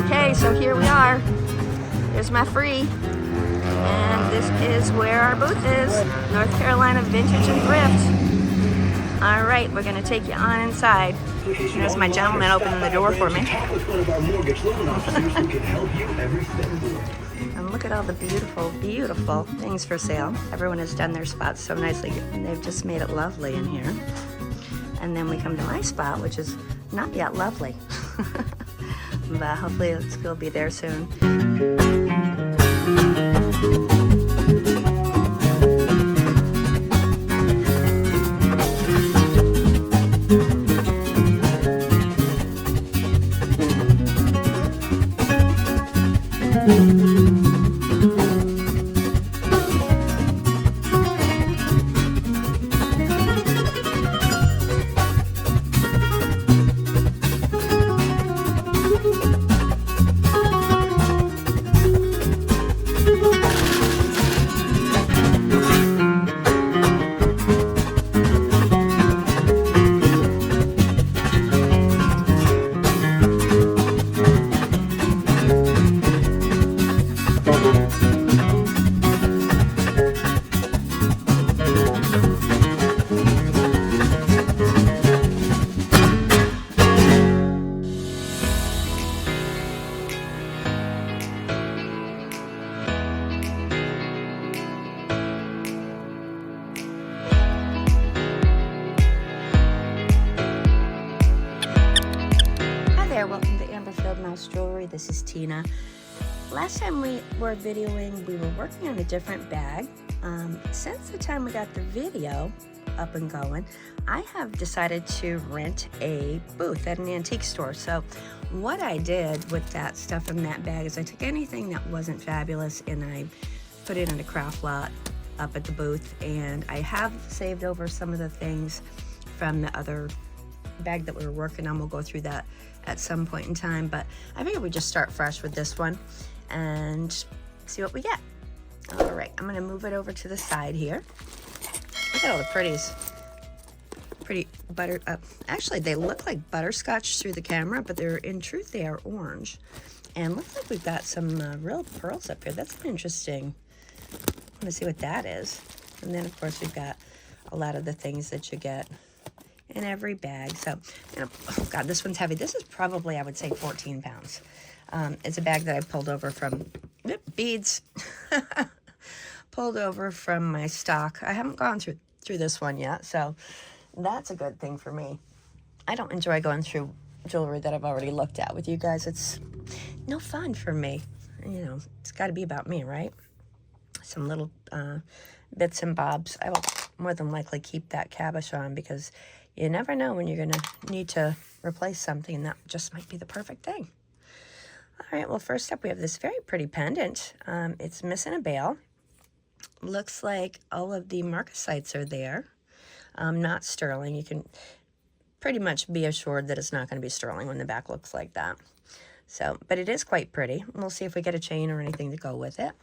Okay, so here we are. There's my free. And this is where our booth is. North Carolina Vintage and Thrift. All right, we're gonna take you on inside. There's my gentleman opening the door for me. And look at all the beautiful, beautiful things for sale. Everyone has done their spots so nicely. They've just made it lovely in here. And then we come to my spot, which is not yet lovely. But hopefully it'll be there soon. Welcome to Mouse Jewelry. This is Tina. Last time we were videoing, we were working on a different bag. Since the time we got the video up and going, I have decided to rent a booth at an antique store. So what I did with that stuff in that bag is I took anything that wasn't fabulous and I put it in a craft lot up at the booth, and I have saved over some of the things from the other bag that we were working on. We'll go through that at some point in time, but I figured we'd just start fresh with this one and see what we get. All right, I'm gonna move it over to the side here. Look at all the pretties. Pretty butter up. Actually, they look like butterscotch through the camera, but they're, in truth, they are orange. And looks like we've got some real pearls up here. That's interesting. I wanna see what that is. And then, of course, we've got a lot of the things that you get in every bag. So, you know, oh God, this one's heavy. This is probably, I would say, 14 pounds. It's a bag that I pulled over from, beads, pulled over from my stock. I haven't gone through this one yet, so that's a good thing for me. I don't enjoy going through jewelry that I've already looked at with you guys. It's no fun for me. You know, it's got to be about me, right? Some little bits and bobs. I will more than likely keep that cabochon because you never know when you're going to need to replace something, and that just might be the perfect thing. All right, well, first up, we have this very pretty pendant. It's missing a bail. Looks like all of the marcasites are there. Not sterling. You can pretty much be assured that it's not going to be sterling when the back looks like that. So, but it is quite pretty. We'll see if we get a chain or anything to go with it.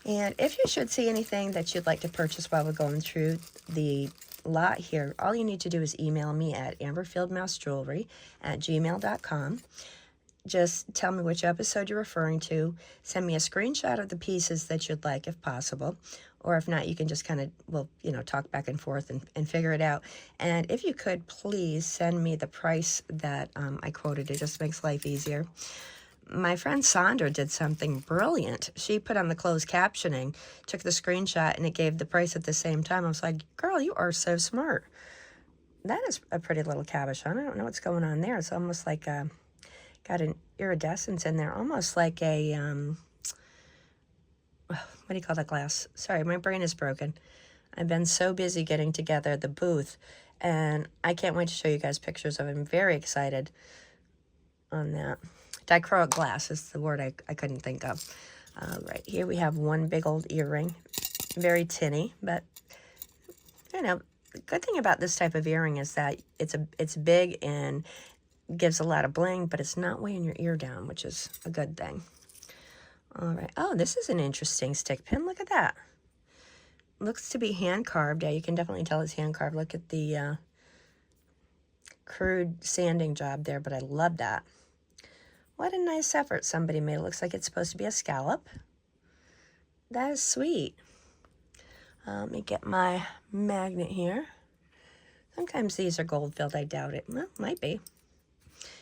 And if you should see anything that you'd like to purchase while we're going through the lot here, all you need to do is email me at amberfieldmousejewelry@gmail.com. Just tell me which episode you're referring to. Send me a screenshot of the pieces that you'd like if possible. Or if not, you can just kind of, well, you know, talk back and forth and figure it out. And if you could, please send me the price that I quoted. It just makes life easier. My friend Sandra did something brilliant. She put on the closed captioning, took the screenshot, and it gave the price at the same time. I was like, girl, you are so smart. That is a pretty little cabochon. I don't know what's going on there. It's almost like got an iridescence in there, almost like a, what do you call that glass? Sorry, my brain is broken. I've been so busy getting together the booth, and I can't wait to show you guys pictures of it. I'm very excited on that. Dichroic glass is the word I couldn't think of. Right here we have one big old earring. Very tinny, but, you know, the good thing about this type of earring is that it's big and gives a lot of bling, but it's not weighing your ear down, which is a good thing. All right. Oh, this is an interesting stick pin. Look at that. Looks to be hand carved. Yeah, you can definitely tell it's hand carved. Look at the crude sanding job there, but I love that. What a nice effort somebody made. It looks like it's supposed to be a scallop. That is sweet. Let me get my magnet here. Sometimes these are gold filled. I doubt it. Well, might be,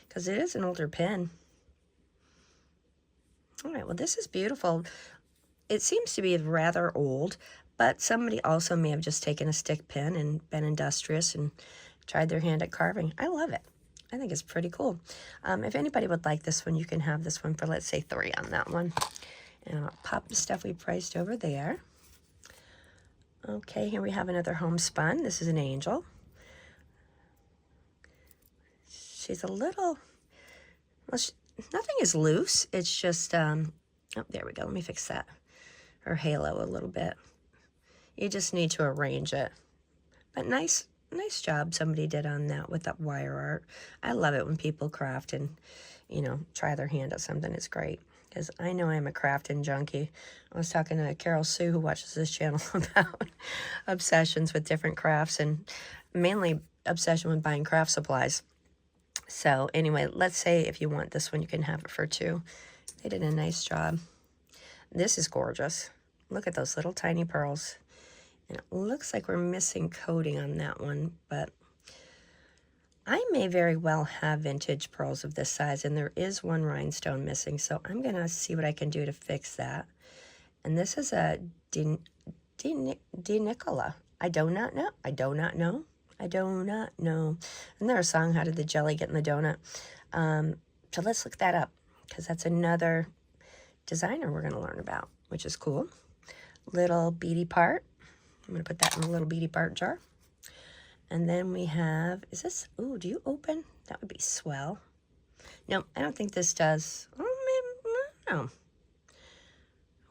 because it is an older pin. All right, well, this is beautiful. It seems to be rather old, but somebody also may have just taken a stick pin and been industrious and tried their hand at carving. I love it. I think it's pretty cool. If anybody would like this one, you can have this one for, let's say, 3 on that one. And I'll pop the stuff we priced over there. Okay, here we have another homespun. This is an angel. She's a little, well, nothing is loose. It's just, oh, there we go. Let me fix that. Her halo a little bit. You just need to arrange it. But nice job somebody did on that with that wire art. I love it when people craft and, you know, try their hand at something. It's great. Because I know I'm a crafting junkie. I was talking to Carol Sue, who watches this channel, about obsessions with different crafts and mainly obsession with buying craft supplies. So anyway, let's say if you want this one, you can have it for 2. They did a nice job. This is gorgeous. Look at those little tiny pearls. And it looks like we're missing coating on that one, but I may very well have vintage pearls of this size, and there is one rhinestone missing, so I'm going to see what I can do to fix that. And this is a De Nicola. I do not know. I do not know. I do not know. Isn't there a song, How Did the Jelly Get in the Donut? So let's look that up, because that's another designer we're going to learn about, which is cool. Little beady part. I'm going to put that in a little beady part jar. And then we have, is this, ooh, do you open? That would be swell. No, I don't think this does. Oh, maybe, no.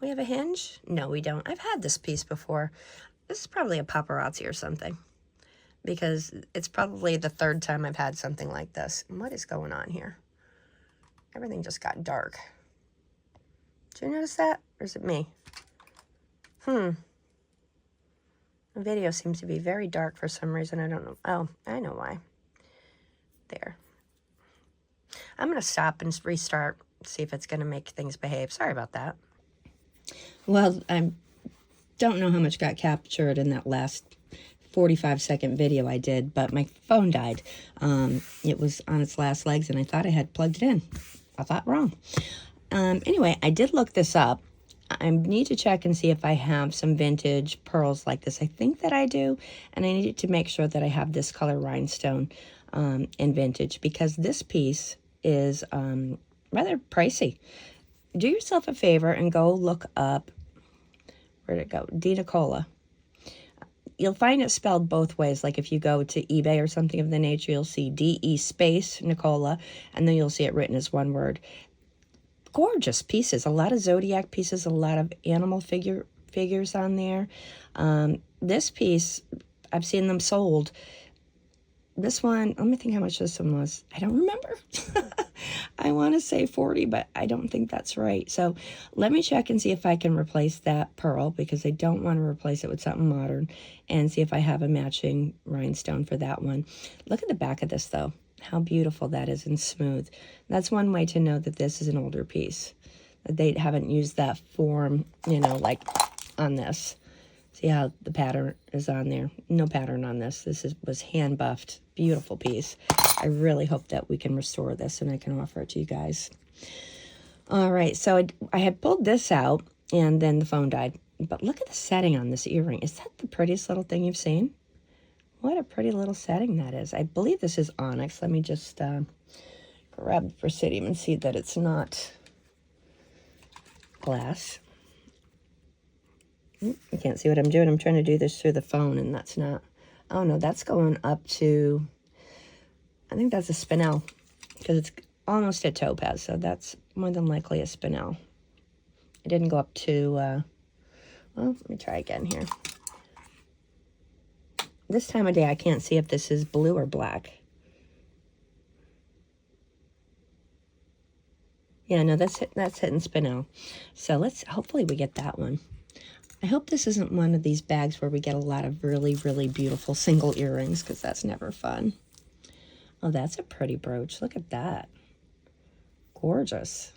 We have a hinge? No, we don't. I've had this piece before. This is probably a paparazzi or something, because it's probably the 3rd time I've had something like this. And what is going on here? Everything just got dark. Did you notice that? Or is it me? The video seems to be very dark for some reason. I don't know. Oh, I know why. There. I'm going to stop and restart, see if it's going to make things behave. Sorry about that. Well, I don't know how much got captured in that last 45-second video I did, but my phone died. It was on its last legs, and I thought I had plugged it in. I thought wrong. Anyway, I did look this up. I need to check and see if I have some vintage pearls like this. I think that I do, and I need to make sure that I have this color rhinestone in vintage, because this piece is rather pricey. Do yourself a favor and go look up, where'd it go? De Nicola. You'll find it spelled both ways. Like if you go to eBay or something of the nature, you'll see DE space Nicola, and then you'll see it written as one word. Gorgeous pieces, a lot of zodiac pieces, a lot of animal figures on there. This piece, I've seen them sold. This one, let me think how much this one was. I don't remember. I want to say 40, but I don't think that's right. So let me check and see if I can replace that pearl, because I don't want to replace it with something modern, and see if I have a matching rhinestone for that one. Look at the back of this, though. How beautiful that is and smooth. That's one way to know that this is an older piece. That they haven't used that form, you know, like on this. See how the pattern is on there? No pattern on this. This was hand buffed. Beautiful piece. I really hope that we can restore this and I can offer it to you guys. All right, so I had pulled this out and then the phone died. But look at the setting on this earring. Is that the prettiest little thing you've seen? What a pretty little setting that is. I believe this is onyx. Let me just grab the Presidium and see that it's not glass. You can't see what I'm doing. I'm trying to do this through the phone, and that's not. Oh, no, that's going up to, I think that's a spinel, because it's almost a topaz, so that's more than likely a spinel. It didn't go up to, well, let me try again here. This time of day, I can't see if this is blue or black. Yeah, no, that's hitting spinel. So hopefully we get that one. I hope this isn't one of these bags where we get a lot of really, really beautiful single earrings, because that's never fun. Oh, that's a pretty brooch. Look at that. gorgeous.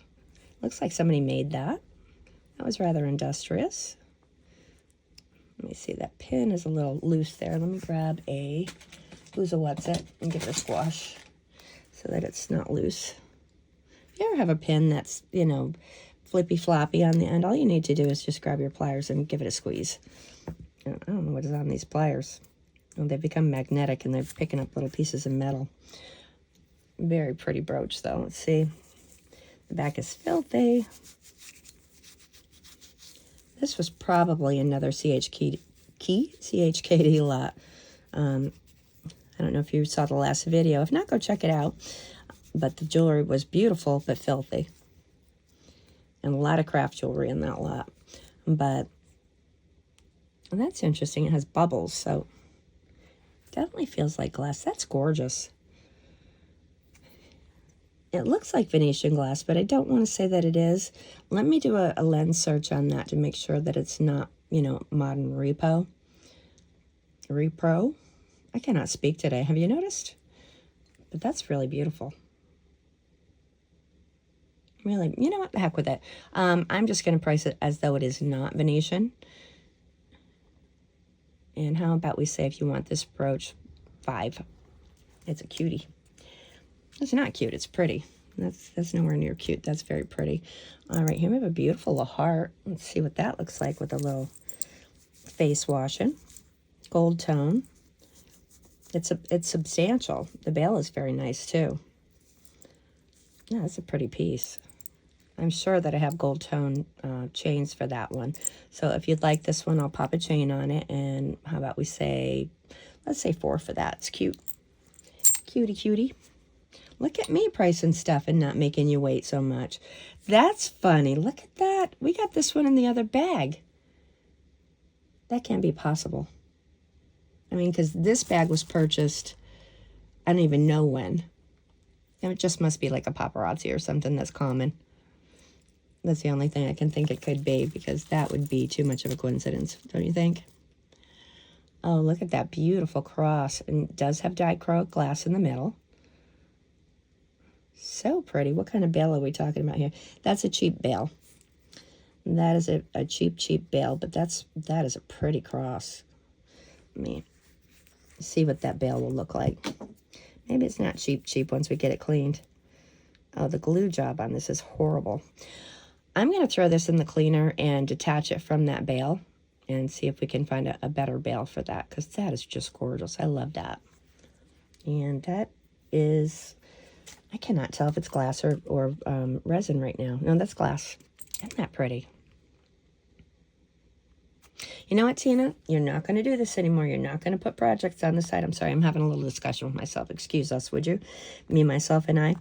Looks like somebody made that. That was rather industrious. Let me see, that pin is a little loose there. Let me grab a who's a what's it and give it a squash so that it's not loose. If you ever have a pin that's, you know, flippy floppy on the end, all you need to do is just grab your pliers and give it a squeeze. I don't know what is on these pliers. Well, they've become magnetic and they're picking up little pieces of metal. Very pretty brooch though. Let's see. The back is filthy. This was probably another CHKD lot. I don't know if you saw the last video. If not, go check it out. But the jewelry was beautiful but filthy. And a lot of craft jewelry in that lot. But and that's interesting. It has bubbles, so definitely feels like glass. That's gorgeous. It looks like Venetian glass, but I don't want to say that it is. Let me do a lens search on that to make sure that it's not, you know, modern repro. I cannot speak today. Have you noticed? But that's really beautiful. Really, you know what? The heck with it. I'm just going to price it as though it is not Venetian. And how about we say if you want this brooch, $5. It's a cutie. It's not cute. It's pretty. That's nowhere near cute. That's very pretty. All right, here we have a beautiful little heart. Let's see what that looks like with a little face washing. Gold tone. It's substantial. The bail is very nice too. Yeah, that's a pretty piece. I'm sure that I have gold tone chains for that one. So if you'd like this one, I'll pop a chain on it. And how about we say, let's say 4 for that. It's cute. Cutie, cutie. Look at me pricing stuff and not making you wait so much. That's funny. Look at that. We got this one in the other bag. That can't be possible. I mean, because this bag was purchased, I don't even know when. It just must be like a paparazzi or something that's common. That's the only thing I can think it could be, because that would be too much of a coincidence, don't you think? Oh, look at that beautiful cross. And it does have dichroic glass in the middle. So pretty. What kind of bail are we talking about here? That's a cheap bail. That is a cheap bail, but that is a pretty cross. Let me see what that bail will look like. Maybe it's not cheap once we get it cleaned. Oh, the glue job on this is horrible. I'm going to throw this in the cleaner and detach it from that bail and see if we can find a better bail for that, because that is just gorgeous. I love that. And that is, I cannot tell if it's glass or resin right now. No, that's glass. Isn't that pretty? You know what, Tina? You're not going to do this anymore. You're not going to put projects on the side. I'm sorry. I'm having a little discussion with myself. Excuse us, would you? Me, myself, and I.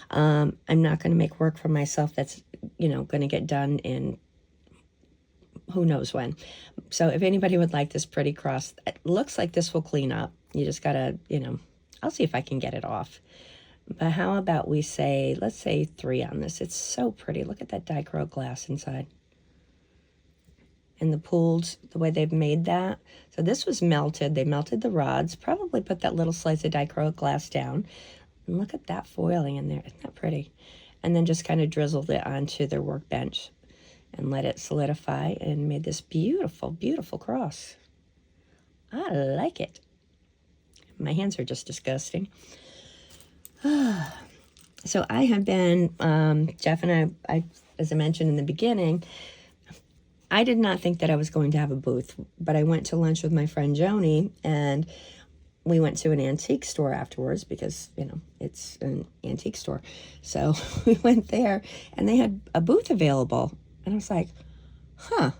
I'm not going to make work for myself that's, you know, going to get done in who knows when. So if anybody would like this pretty cross, it looks like this will clean up. You just got to, you know, I'll see if I can get it off. But how about we say, let's say 3 on this. It's so pretty. Look at that dichroic glass inside. And the pooled, the way they've made that. So this was melted. They melted the rods, probably put that little slice of dichroic glass down. And look at that foiling in there. Isn't that pretty? And then just kind of drizzled it onto their workbench and let it solidify and made this beautiful, beautiful cross. I like it. My hands are just disgusting. So I have been, Jeff and I, as I mentioned in the beginning, I did not think that I was going to have a booth, but I went to lunch with my friend Joni, and we went to an antique store afterwards because, you know, it's an antique store. So we went there, and they had a booth available, and I was like, huh.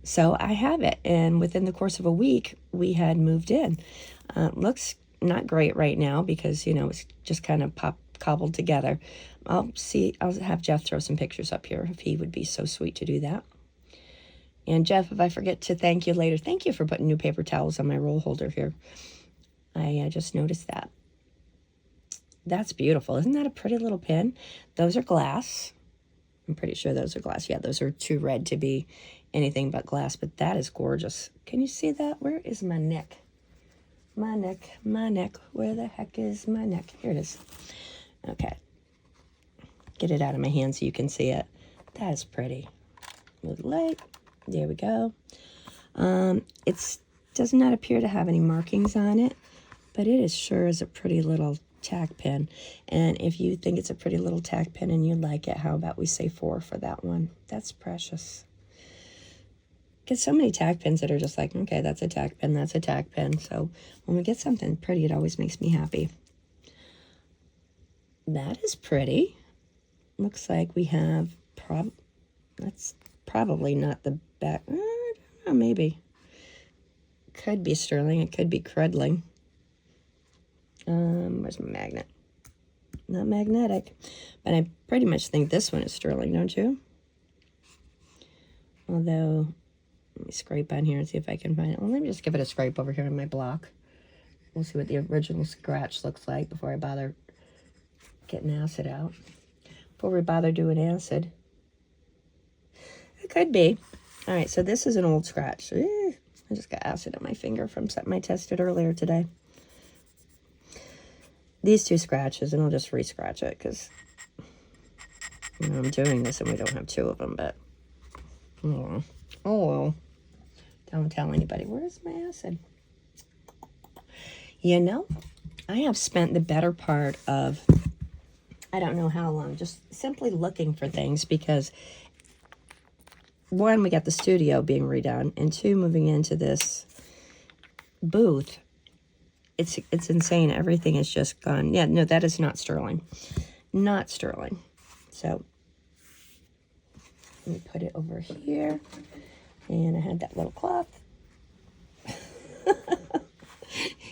So I have it, and within the course of a week, we had moved in. Looks not great right now because, you know, it's just kind of cobbled together. I'll have Jeff throw some pictures up here if he would be so sweet to do that. And Jeff, if I forget to thank you later, thank you for putting new paper towels on my roll holder here. I just noticed that. That's beautiful. Isn't that a pretty little pin? Those are glass. I'm pretty sure those are glass. Yeah, those are too red to be anything but glass, but that is gorgeous. Can you see that? Where is my neck? My neck, my neck. Where the heck is my neck? Here it is. Okay. get it out of my hand so you can see it. That is pretty. Move the light. There we go. It does not appear to have any markings on it, but it is sure is a pretty little tack pin. And if you think it's a pretty little tack pin and you like it, how about we say 4 for that one? That's precious. Get so many tack pins that are just like, okay, that's a tack pin, that's a tack pin. So when we get something pretty, it always makes me happy. That is pretty. Looks like we have, that's probably not the back. I don't know, maybe. Could be sterling, it could be cruddling. Where's my magnet? Not magnetic. But I pretty much think this one is sterling, don't you? Although, let me scrape on here and see if I can find it. Well, let me just give it a scrape over here on my block. We'll see what the original scratch looks like before I bother getting acid out. Before we bother doing acid. It could be. All right, so this is an old scratch. I just got acid on my finger from something I tested earlier today. These 2 scratches, and I'll just re-scratch it because I'm doing this and we don't have 2 of them, but oh well. Don't tell anybody. Where's my acid? You know, I have spent the better part of, I don't know how long, just simply looking for things because 1, we got the studio being redone, and 2, moving into this booth. It's insane. Everything is just gone. Yeah, no, that is not sterling. Not sterling. So let me put it over here. And I had that little cloth.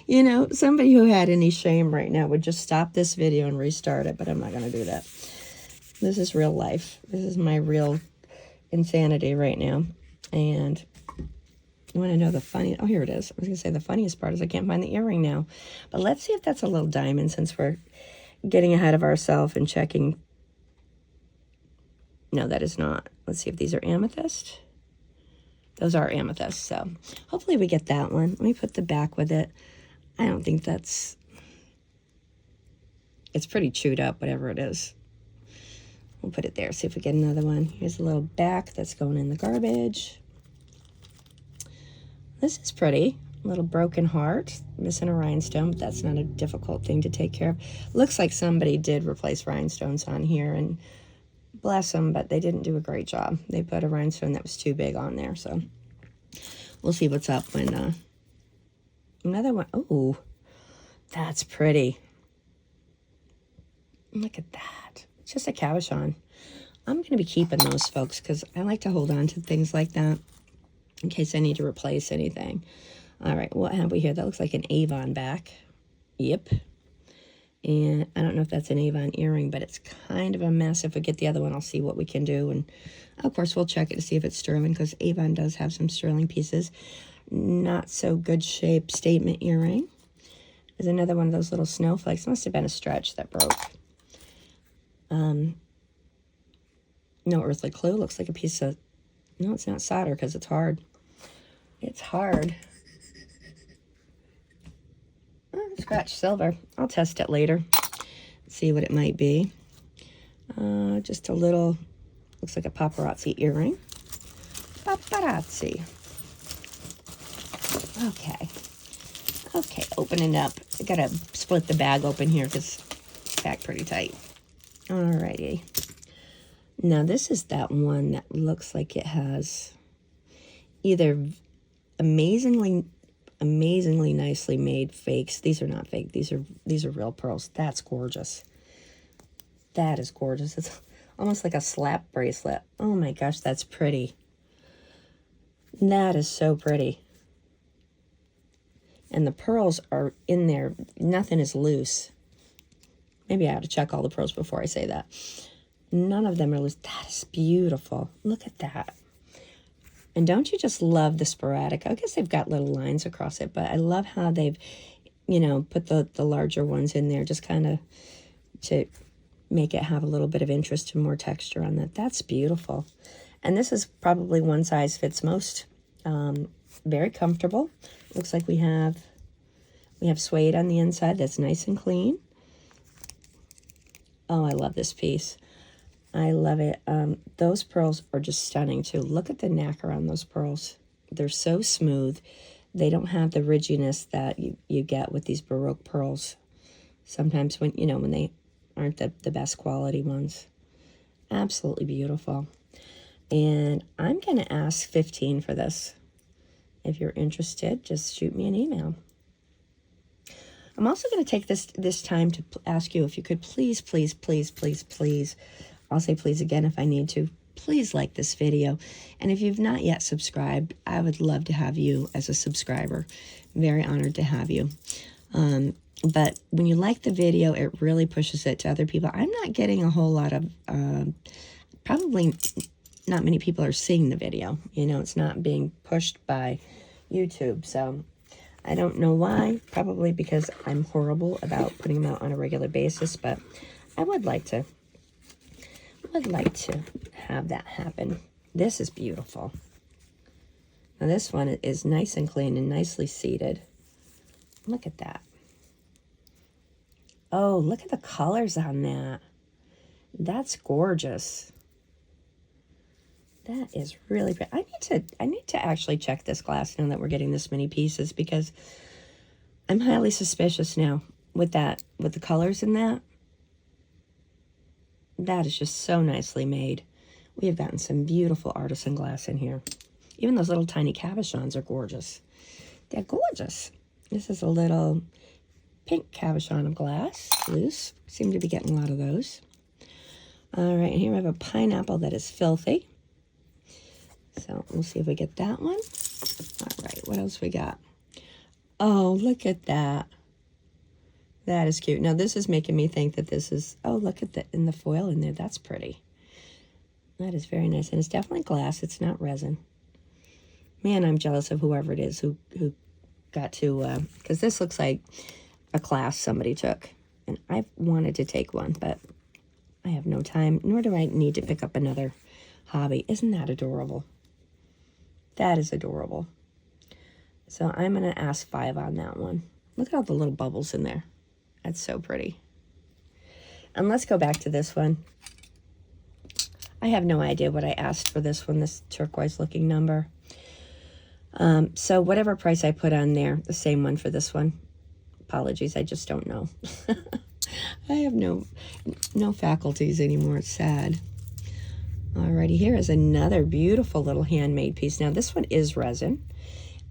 You know, somebody who had any shame right now would just stop this video and restart it, but I'm not going to do that. This is real life. This is my real insanity right now. And you want to know the funny? Oh, here it is. I was going to say the funniest part is I can't find the earring now. But let's see if that's a little diamond since we're getting ahead of ourselves and checking. No, that is not. Let's see if these are amethyst. Those are amethyst, so hopefully we get that one. Let me put the back with it. I don't think that's... It's pretty chewed up, whatever it is. We'll put it there, see if we get another one. Here's a little back that's going in the garbage. This is pretty. A little broken heart. Missing a rhinestone, but that's not a difficult thing to take care of. Looks like somebody did replace rhinestones on here, and bless them, but they didn't do a great job. They put a rhinestone that was too big on there, so we'll see what's up when another one. Oh, that's pretty. Look at that. It's just a cabochon. I'm going to be keeping those, folks, because I like to hold on to things like that in case I need to replace anything. All right, what have we here? That looks like an Avon back. Yep. And I don't know if that's an Avon earring, but it's kind of a mess. If we get the other one, I'll see what we can do. And, of course, we'll check it to see if it's sterling, because Avon does have some sterling pieces. Not so good shape statement earring. There's another one of those little snowflakes. Must have been a stretch that broke. No earthly clue. Looks like a piece of... No, it's not solder because it's hard. It's hard. Scratch silver. I'll test it later. See what it might be. Just a little, looks like a paparazzi earring. Paparazzi. Okay. Okay, opening up. I gotta split the bag open here because it's packed pretty tight. Alrighty. Now this is that one that looks like it has either amazingly nicely made fakes. These are not fake. These are real pearls. That's gorgeous. That is gorgeous. It's almost like a slap bracelet. Oh my gosh, that's pretty. That is so pretty. And the pearls are in there. Nothing is loose. Maybe I have to check all the pearls before I say that. None of them are loose. That is beautiful. Look at that. And don't you just love the sporadic? I guess they've got little lines across it, but I love how they've, you know, put the larger ones in there just kind of to make it have a little bit of interest and more texture on that. That's beautiful. And this is probably one size fits most. Very comfortable. Looks like we have suede on the inside that's nice and clean. Oh, I love this piece. I love it. Those pearls are just stunning too. Look at the neck around those pearls. They're so smooth. They don't have the ridginess that you get with these Baroque pearls. Sometimes when, when they aren't the best quality ones. Absolutely beautiful. And I'm going to ask 15 for this. If you're interested, just shoot me an email. I'm also going to take this time to ask you if you could please, please, please, please, please, I'll say please again if I need to, please like this video. And if you've not yet subscribed, I would love to have you as a subscriber. Very honored to have you. But when you like the video, it really pushes it to other people. I'm not getting a whole lot of, probably not many people are seeing the video. It's not being pushed by YouTube. So I don't know why. Probably because I'm horrible about putting them out on a regular basis. But I would like to have that happen. This is beautiful. Now this one is nice and clean and nicely seated. Look at that. Oh, look at the colors on that. That's gorgeous. That is really pretty. I need to actually check this glass now that we're getting this many pieces, because I'm highly suspicious now with the colors in that. That is just so nicely made. We have gotten some beautiful artisan glass in here. Even those little tiny cabochons are gorgeous. They're gorgeous. This is a little pink cabochon of glass, loose. Seem to be getting a lot of those. All right, here we have a pineapple that is filthy. So we'll see if we get that one. All right, what else we got? Oh, look at that. That is cute. Now this is making me think that this is, oh, look at in the foil in there. That's pretty. That is very nice. And it's definitely glass. It's not resin. Man, I'm jealous of whoever it is who got to, because this looks like a class somebody took. And I've wanted to take one, but I have no time, nor do I need to pick up another hobby. Isn't that adorable? That is adorable. So I'm going to ask 5 on that one. Look at all the little bubbles in there. That's so pretty. And let's go back to this one. I have no idea what I asked for this one, this turquoise looking number. So whatever price I put on there, the same one for this one. Apologies, I just don't know. I have no faculties anymore. It's sad. Alrighty, here is another beautiful little handmade piece. Now this one is resin.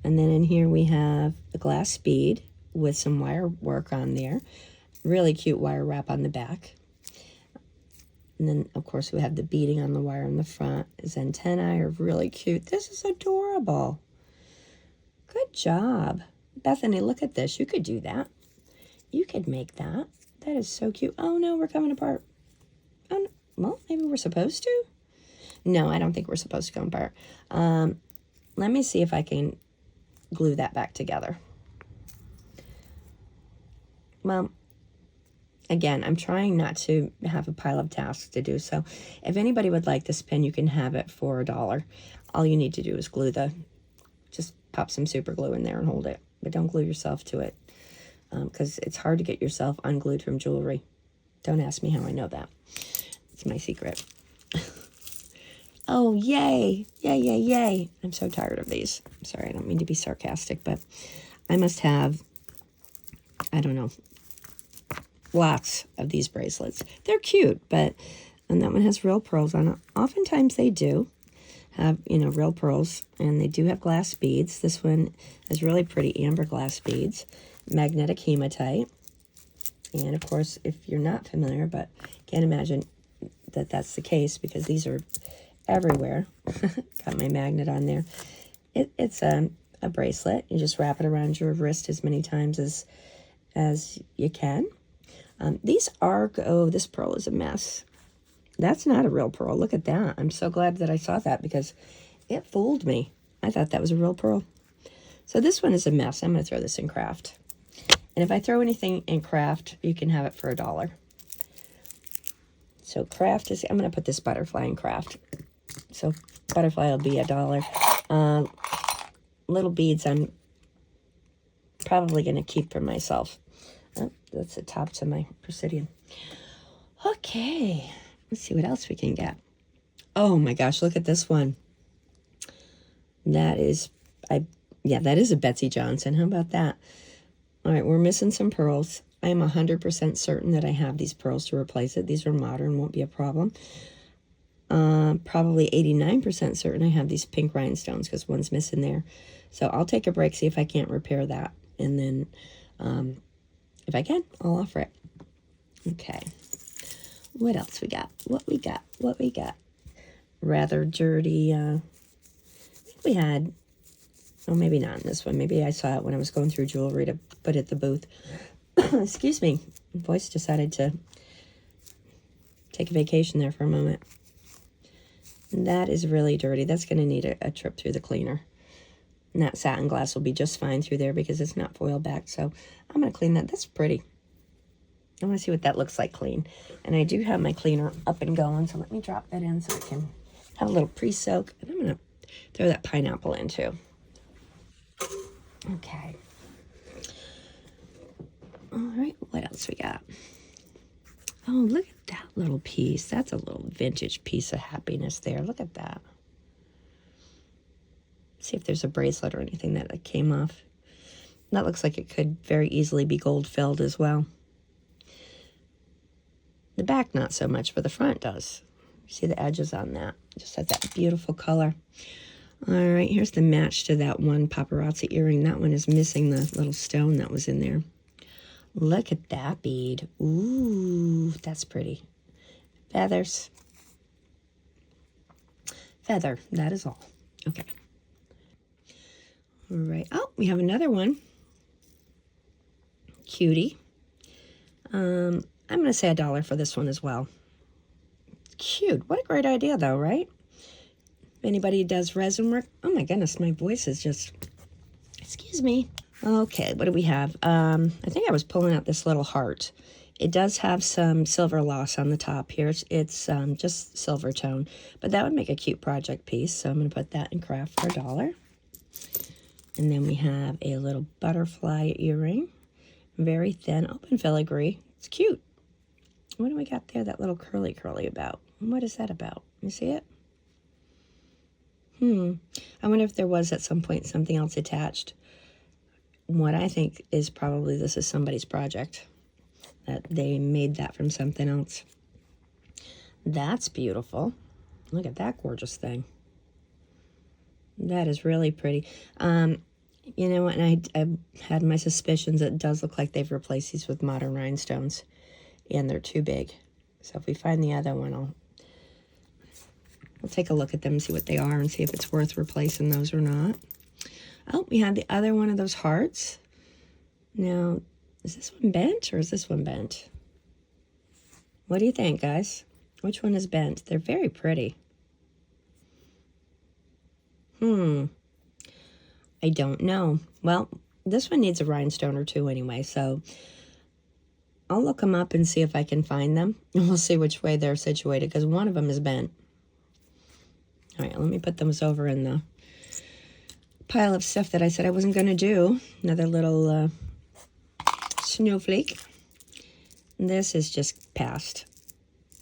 And then in here we have a glass bead with some wire work on there. Really cute wire wrap on the back. And then, of course, we have the beading on the wire in the front. His antennae are really cute. This is adorable. Good job. Bethany, look at this. You could do that. You could make that. That is so cute. Oh, no, we're coming apart. Oh, no. Well, maybe we're supposed to. No, I don't think we're supposed to come apart. Let me see if I can glue that back together. Well, again, I'm trying not to have a pile of tasks to do. So if anybody would like this pin, you can have it for $1. All you need to do is just pop some super glue in there and hold it. But don't glue yourself to it, because it's hard to get yourself unglued from jewelry. Don't ask me how I know that. It's my secret. Oh, yay. Yay, yay, yay. I'm so tired of these. I'm sorry, I don't mean to be sarcastic, but I must have, I don't know, lots of these bracelets. They're cute, and that one has real pearls on it. Oftentimes they do have, real pearls, and they do have glass beads. This one has really pretty amber glass beads, magnetic hematite. And of course, if you're not familiar, but can't imagine that that's the case because these are everywhere. Got my magnet on there. It's a bracelet. You just wrap it around your wrist as many times as you can. These are, oh, this pearl is a mess. That's not a real pearl. Look at that. I'm so glad that I saw that because it fooled me. I thought that was a real pearl. So this one is a mess. I'm going to throw this in craft. And if I throw anything in craft, you can have it for $1. So craft is, I'm going to put this butterfly in craft. So butterfly will be $1. Little beads I'm probably going to keep for myself. Oh, that's the top to my Presidian. Okay. Let's see what else we can get. Oh my gosh, look at this one. That is, yeah, that is a Betsy Johnson. How about that? All right, we're missing some pearls. I am 100% certain that I have these pearls to replace it. These are modern, won't be a problem. Probably 89% certain I have these pink rhinestones because one's missing there. So I'll take a break, see if I can't repair that. And then if I can, I'll offer it. Okay. What else we got? What we got? Rather dirty. I think we had, oh, maybe not in this one. Maybe I saw it when I was going through jewelry to put at the booth. Excuse me. My voice decided to take a vacation there for a moment. That is really dirty. That's going to need a trip through the cleaner. And that satin glass will be just fine through there because it's not foil back. So I'm going to clean that. That's pretty. I want to see what that looks like clean. And I do have my cleaner up and going. So let me drop that in so it can have a little pre-soak. And I'm going to throw that pineapple in too. Okay. All right. What else we got? Oh, look at that little piece. That's a little vintage piece of happiness there. Look at that. See if there's a bracelet or anything that came off. That looks like it could very easily be gold filled as well. The back not so much, but the front does. You see the edges on that. Just has that beautiful color. All right, here's the match to that one paparazzi earring. That one is missing the little stone that was in there. Look at that bead. Ooh, that's pretty. Feathers. Feather, that is all. Okay. All right. Oh, we have another one. Cutie. I'm going to say $1 for this one as well. Cute. What a great idea, though, right? If anybody does resin work. Oh, my goodness. My voice is just... Excuse me. Okay, what do we have? I think I was pulling out this little heart. It does have some silver loss on the top here. It's just silver tone. But that would make a cute project piece. So I'm going to put that in craft for $1. And then we have a little butterfly earring. Very thin, open filigree. It's cute. What do we got there? That little curly about. What is that about? You see it? I wonder if there was at some point something else attached. What I think is probably this is somebody's project. That they made that from something else. That's beautiful. Look at that gorgeous thing. That is really pretty. You know what? And I had my suspicions. It does look like they've replaced these with modern rhinestones. And they're too big. So if we find the other one, we'll take a look at them and see what they are and see if it's worth replacing those or not. Oh, we have the other one of those hearts. Now, is this one bent or is this one bent? What do you think, guys? Which one is bent? They're very pretty. I don't know. Well, this one needs a rhinestone or two anyway, so I'll look them up and see if I can find them. And we'll see which way they're situated, because one of them is bent. All right, let me put those over in the pile of stuff that I said I wasn't going to do. Another little snowflake. This is just past.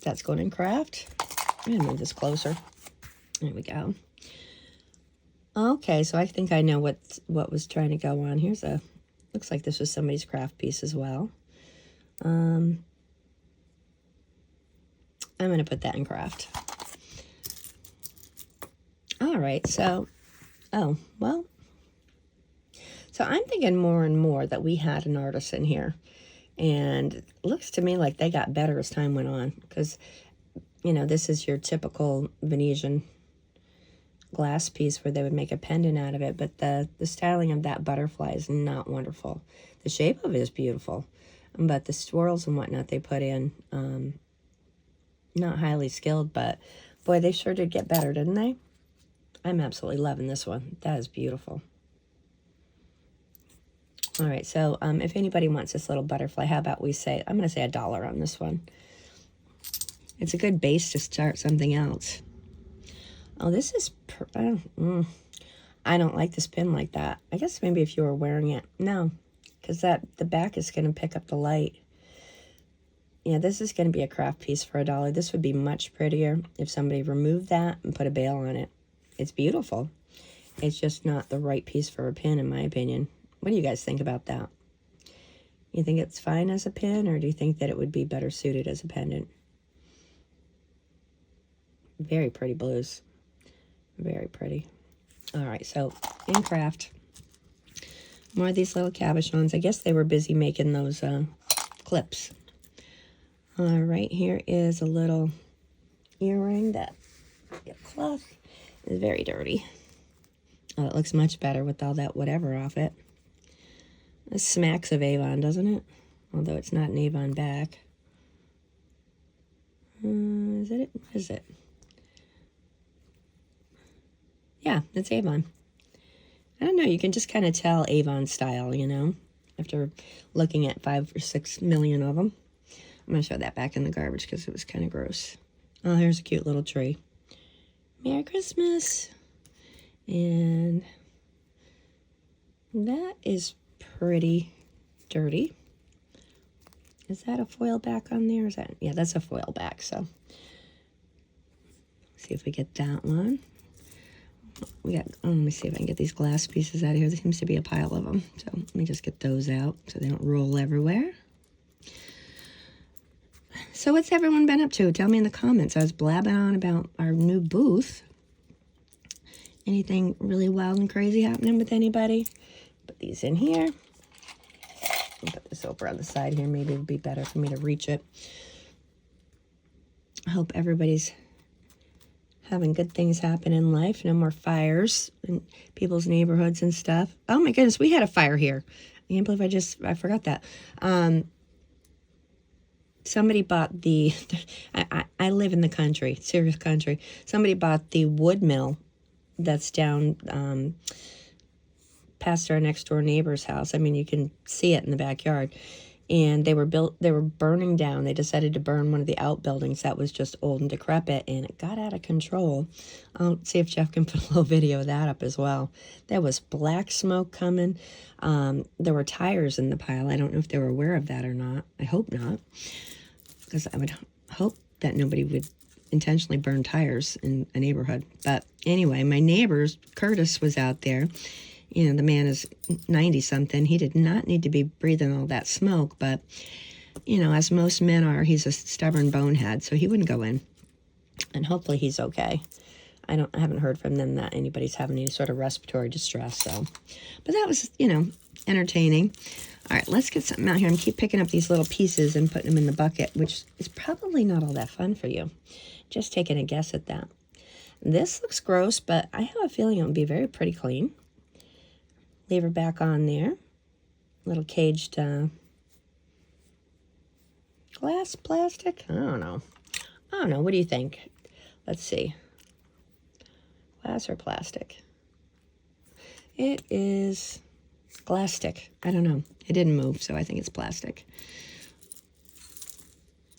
That's going in craft. I'm going to move this closer. There we go. Okay, so I think I know what was trying to go on. Here's a, looks like this was somebody's craft piece as well. I'm going to put that in craft. All right, so, oh, well, so I'm thinking more and more that we had an artist in here. And it looks to me like they got better as time went on. Because, you know, this is your typical Venetian glass piece where they would make a pendant out of it. But the styling of that butterfly is not wonderful. The shape of it is beautiful. But the swirls and whatnot they put in, not highly skilled. But, boy, they sure did get better, didn't they? I'm absolutely loving this one. That is beautiful. All right, so if anybody wants this little butterfly, how about we say, I'm going to say $1 on this one. It's a good base to start something else. Oh, this is, I don't like this pin like that. I guess maybe if you were wearing it. No, because the back is going to pick up the light. Yeah, this is going to be a craft piece for $1. This would be much prettier if somebody removed that and put a bail on it. It's beautiful. It's just not the right piece for a pin, in my opinion. What do you guys think about that? You think it's fine as a pin, or do you think that it would be better suited as a pendant? Very pretty blues. Very pretty. All right, so in craft, more of these little cabochons. I guess they were busy making those clips. All right, here is a little earring that cloth is very dirty. Oh, it looks much better with all that whatever off it. It smacks of Avon, doesn't it? Although it's not an Avon back. Is it? What is it? Yeah, it's Avon. I don't know, you can just kind of tell Avon style, you know, after looking at 5 or 6 million of them. I'm going to show that back in the garbage because it was kind of gross. Oh, here's a cute little tree. Merry Christmas. And that is pretty dirty. Is that a foil back on there? Is that? Yeah, that's a foil back. So see if we get that one. We got, let me see if I can get these glass pieces out of here. There seems to be a pile of them. So let me just get those out so they don't roll everywhere. So what's everyone been up to? Tell me in the comments. I was blabbing on about our new booth. Anything really wild and crazy happening with anybody? Put these in here. I'll put this over on the side here. Maybe it would be better for me to reach it. I hope everybody's having good things happen in life. No more fires in people's neighborhoods and stuff. Oh my goodness, we had a fire here. I can't believe I forgot that. Somebody bought the, I live in the country, serious country. Somebody bought the wood mill that's down past our next door neighbor's house. I mean, you can see it in the backyard. And they were burning down. They decided to burn one of the outbuildings that was just old and decrepit, and it got out of control. I'll see if Jeff can put a little video of that up as well. There was black smoke coming. There were tires in the pile. I don't know if they were aware of that or not. I hope not, because I would hope that nobody would intentionally burn tires in a neighborhood. But anyway, my neighbors, Curtis, was out there. You know, the man is 90-something. He did not need to be breathing all that smoke, but, you know, as most men are, he's a stubborn bonehead, so he wouldn't go in. And hopefully he's okay. I haven't heard from them that anybody's having any sort of respiratory distress, so. But that was, you know, entertaining. All right, let's get something out here and keep picking up these little pieces and putting them in the bucket, which is probably not all that fun for you. Just taking a guess at that. This looks gross, but I have a feeling it would be very pretty clean. Leave her back on there. Little caged glass, plastic. I don't know. What do you think? Let's see. Glass or plastic? It is plastic. I don't know. It didn't move, so I think it's plastic.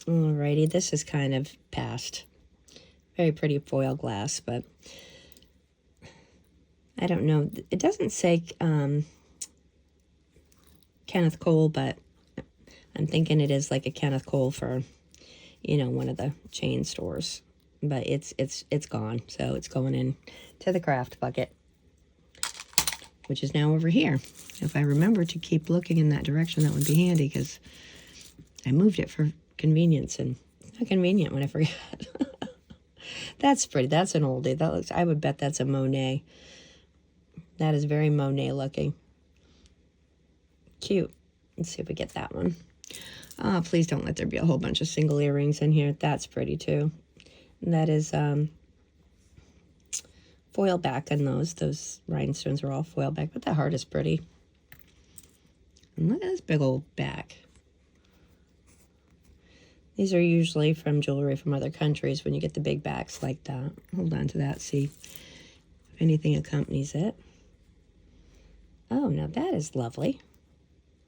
Alrighty, this is kind of past. Very pretty foil glass, but I don't know. It doesn't say Kenneth Cole, but I'm thinking it is like a Kenneth Cole for, you know, one of the chain stores. But it's gone, so it's going in to the craft bucket, which is now over here. If I remember to keep looking in that direction, that would be handy, because I moved it for convenience, and it's not convenient when I forget. That's pretty. That's an oldie. That looks. I would bet that's a Monet. That is very Monet looking. Cute. Let's see if we get that one. Oh, please don't let there be a whole bunch of single earrings in here. That's pretty too. And that is foil back on those. Those rhinestones are all foil back, but that heart is pretty. And look at this big old back. These are usually from jewelry from other countries when you get the big backs like that. Hold on to that, see if anything accompanies it. Oh, now that is lovely.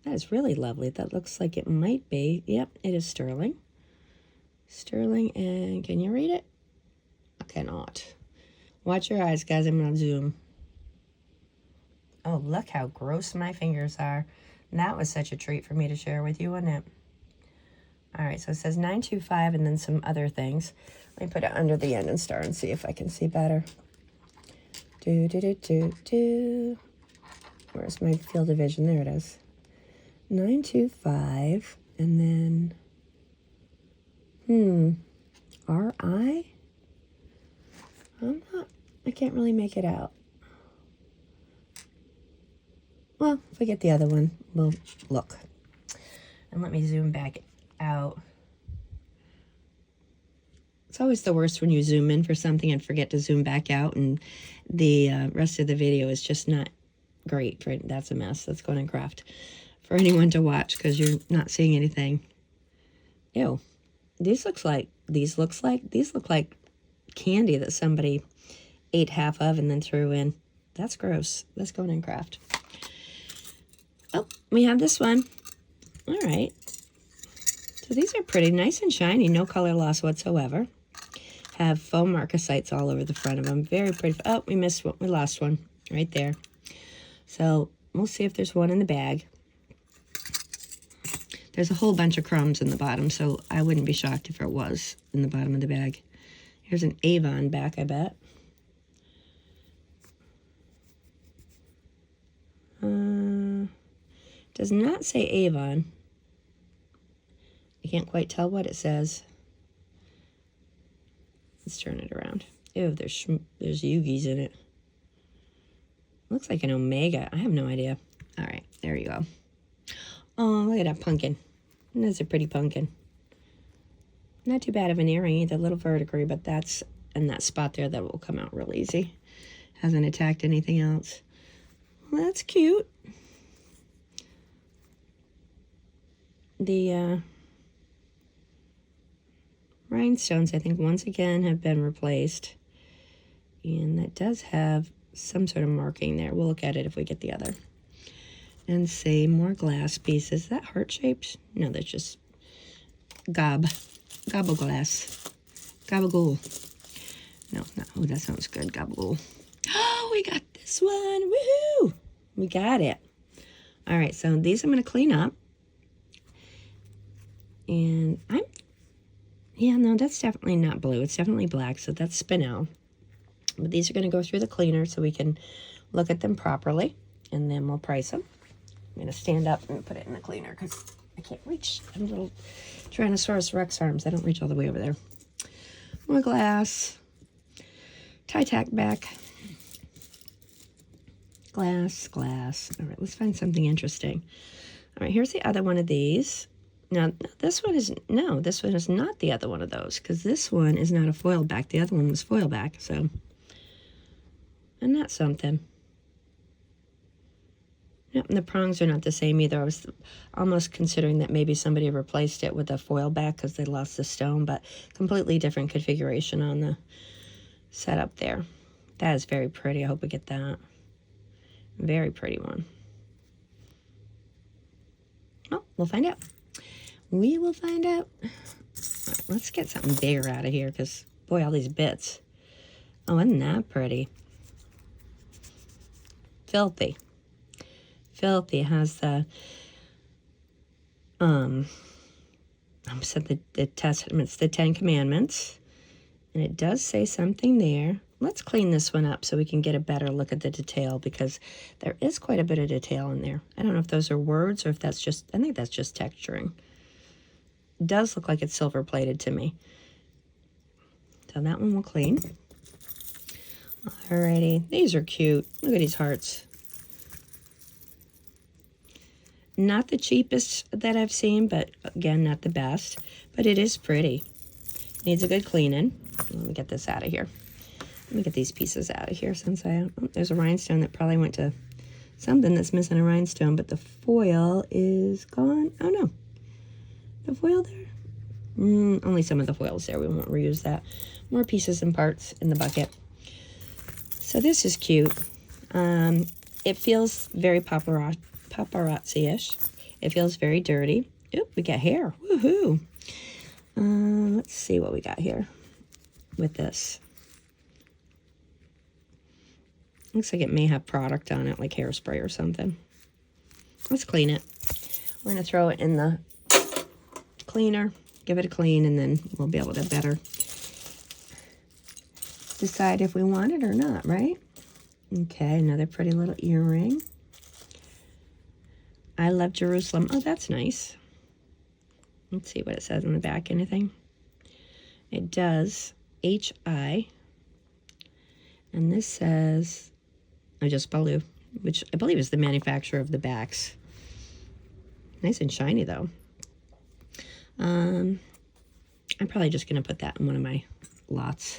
That is really lovely. That looks like it might be. Yep, it is sterling. Sterling, and can you read it? I cannot. Watch your eyes, guys. I'm going to zoom. Oh, look how gross my fingers are. And that was such a treat for me to share with you, wasn't it? All right, so it says 925 and then some other things. Let me put it under the end and star and see if I can see better. Where's my field of vision? There it is. 925 and then RI? I can't really make it out. Well, if we get the other one, we'll look. And let me zoom back out. It's always the worst when you zoom in for something and forget to zoom back out, and the rest of the video is just not great. That's a mess. That's going in craft for anyone to watch because you're not seeing anything. Ew. These look like candy that somebody ate half of and then threw in. That's gross. That's going in craft. Oh, we have this one. All right. So these are pretty nice and shiny, no color loss whatsoever. Have foam marcasites all over the front of them. Very pretty. Oh, we missed one. We lost one right there. So we'll see if there's one in the bag. There's a whole bunch of crumbs in the bottom, so I wouldn't be shocked if it was in the bottom of the bag. Here's an Avon back, I bet. Does not say Avon. I can't quite tell what it says. Let's turn it around. Ew, there's Yugis in it. Looks like an Omega. I have no idea. All right, there you go. Oh, look at that pumpkin. That's a pretty pumpkin. Not too bad of an earring either, a little vertically, but that's in that spot there that will come out real easy. Hasn't attacked anything else. Well, that's cute. The rhinestones, I think, once again have been replaced. And that does have some sort of marking there. We'll look at it if we get the other. And say more glass pieces. Is that heart-shaped? No, that's just gobble glass. Gabagool. No, not. Oh, that sounds good. Gabagool. Oh, we got this one. Woohoo! We got it. All right, so these I'm going to clean up. And yeah, no, that's definitely not blue. It's definitely black, so that's spinel. But these are going to go through the cleaner so we can look at them properly, and then we'll price them. I'm going to stand up and put it in the cleaner because I can't reach. I'm little Tyrannosaurus Rex arms. I don't reach all the way over there. More glass. Tie-tack back. Glass. All right, let's find something interesting. All right, here's the other one of these. Now, this one is not the other one of those, because this one is not a foil back. The other one was foil back, so. And that's something. Yep, and the prongs are not the same either. I was almost considering that maybe somebody replaced it with a foil back because they lost the stone, but completely different configuration on the setup there. That is very pretty. I hope we get that. Very pretty one. Oh, we'll find out. We will find out. All right, let's get something bigger out of here because, boy, all these bits. Oh, isn't that pretty? Filthy. Filthy has the, said the Testaments, the 10 Commandments. And it does say something there. Let's clean this one up so we can get a better look at the detail because there is quite a bit of detail in there. I don't know if those are words or if that's just, I think that's just texturing. It does look like it's silver plated to me. So that one will clean. Alrighty, these are cute. Look at these hearts. Not the cheapest that I've seen, but again, not the best. But it is pretty. Needs a good cleaning. Let me get this out of here. Let me get these pieces out of here since there's a rhinestone that probably went to something that's missing a rhinestone, but the foil is gone. Oh no. The foil there? Only some of the foil's there. We won't reuse that. More pieces and parts in the bucket. So this is cute. It feels very paparazzi-ish. It feels very dirty. Oop, we got hair. Woohoo! Let's see what we got here with this. Looks like it may have product on it, like hairspray or something. Let's clean it. We're going to throw it in the cleaner, give it a clean, and then we'll be able to better decide if we want it or not, right? Okay, another pretty little earring. I love Jerusalem. Oh, that's nice. Let's see what it says on the back. Anything? It does. H-I. And this says, I just Baloo, which I believe is the manufacturer of the backs. Nice and shiny, though. I'm probably just going to put that in one of my lots.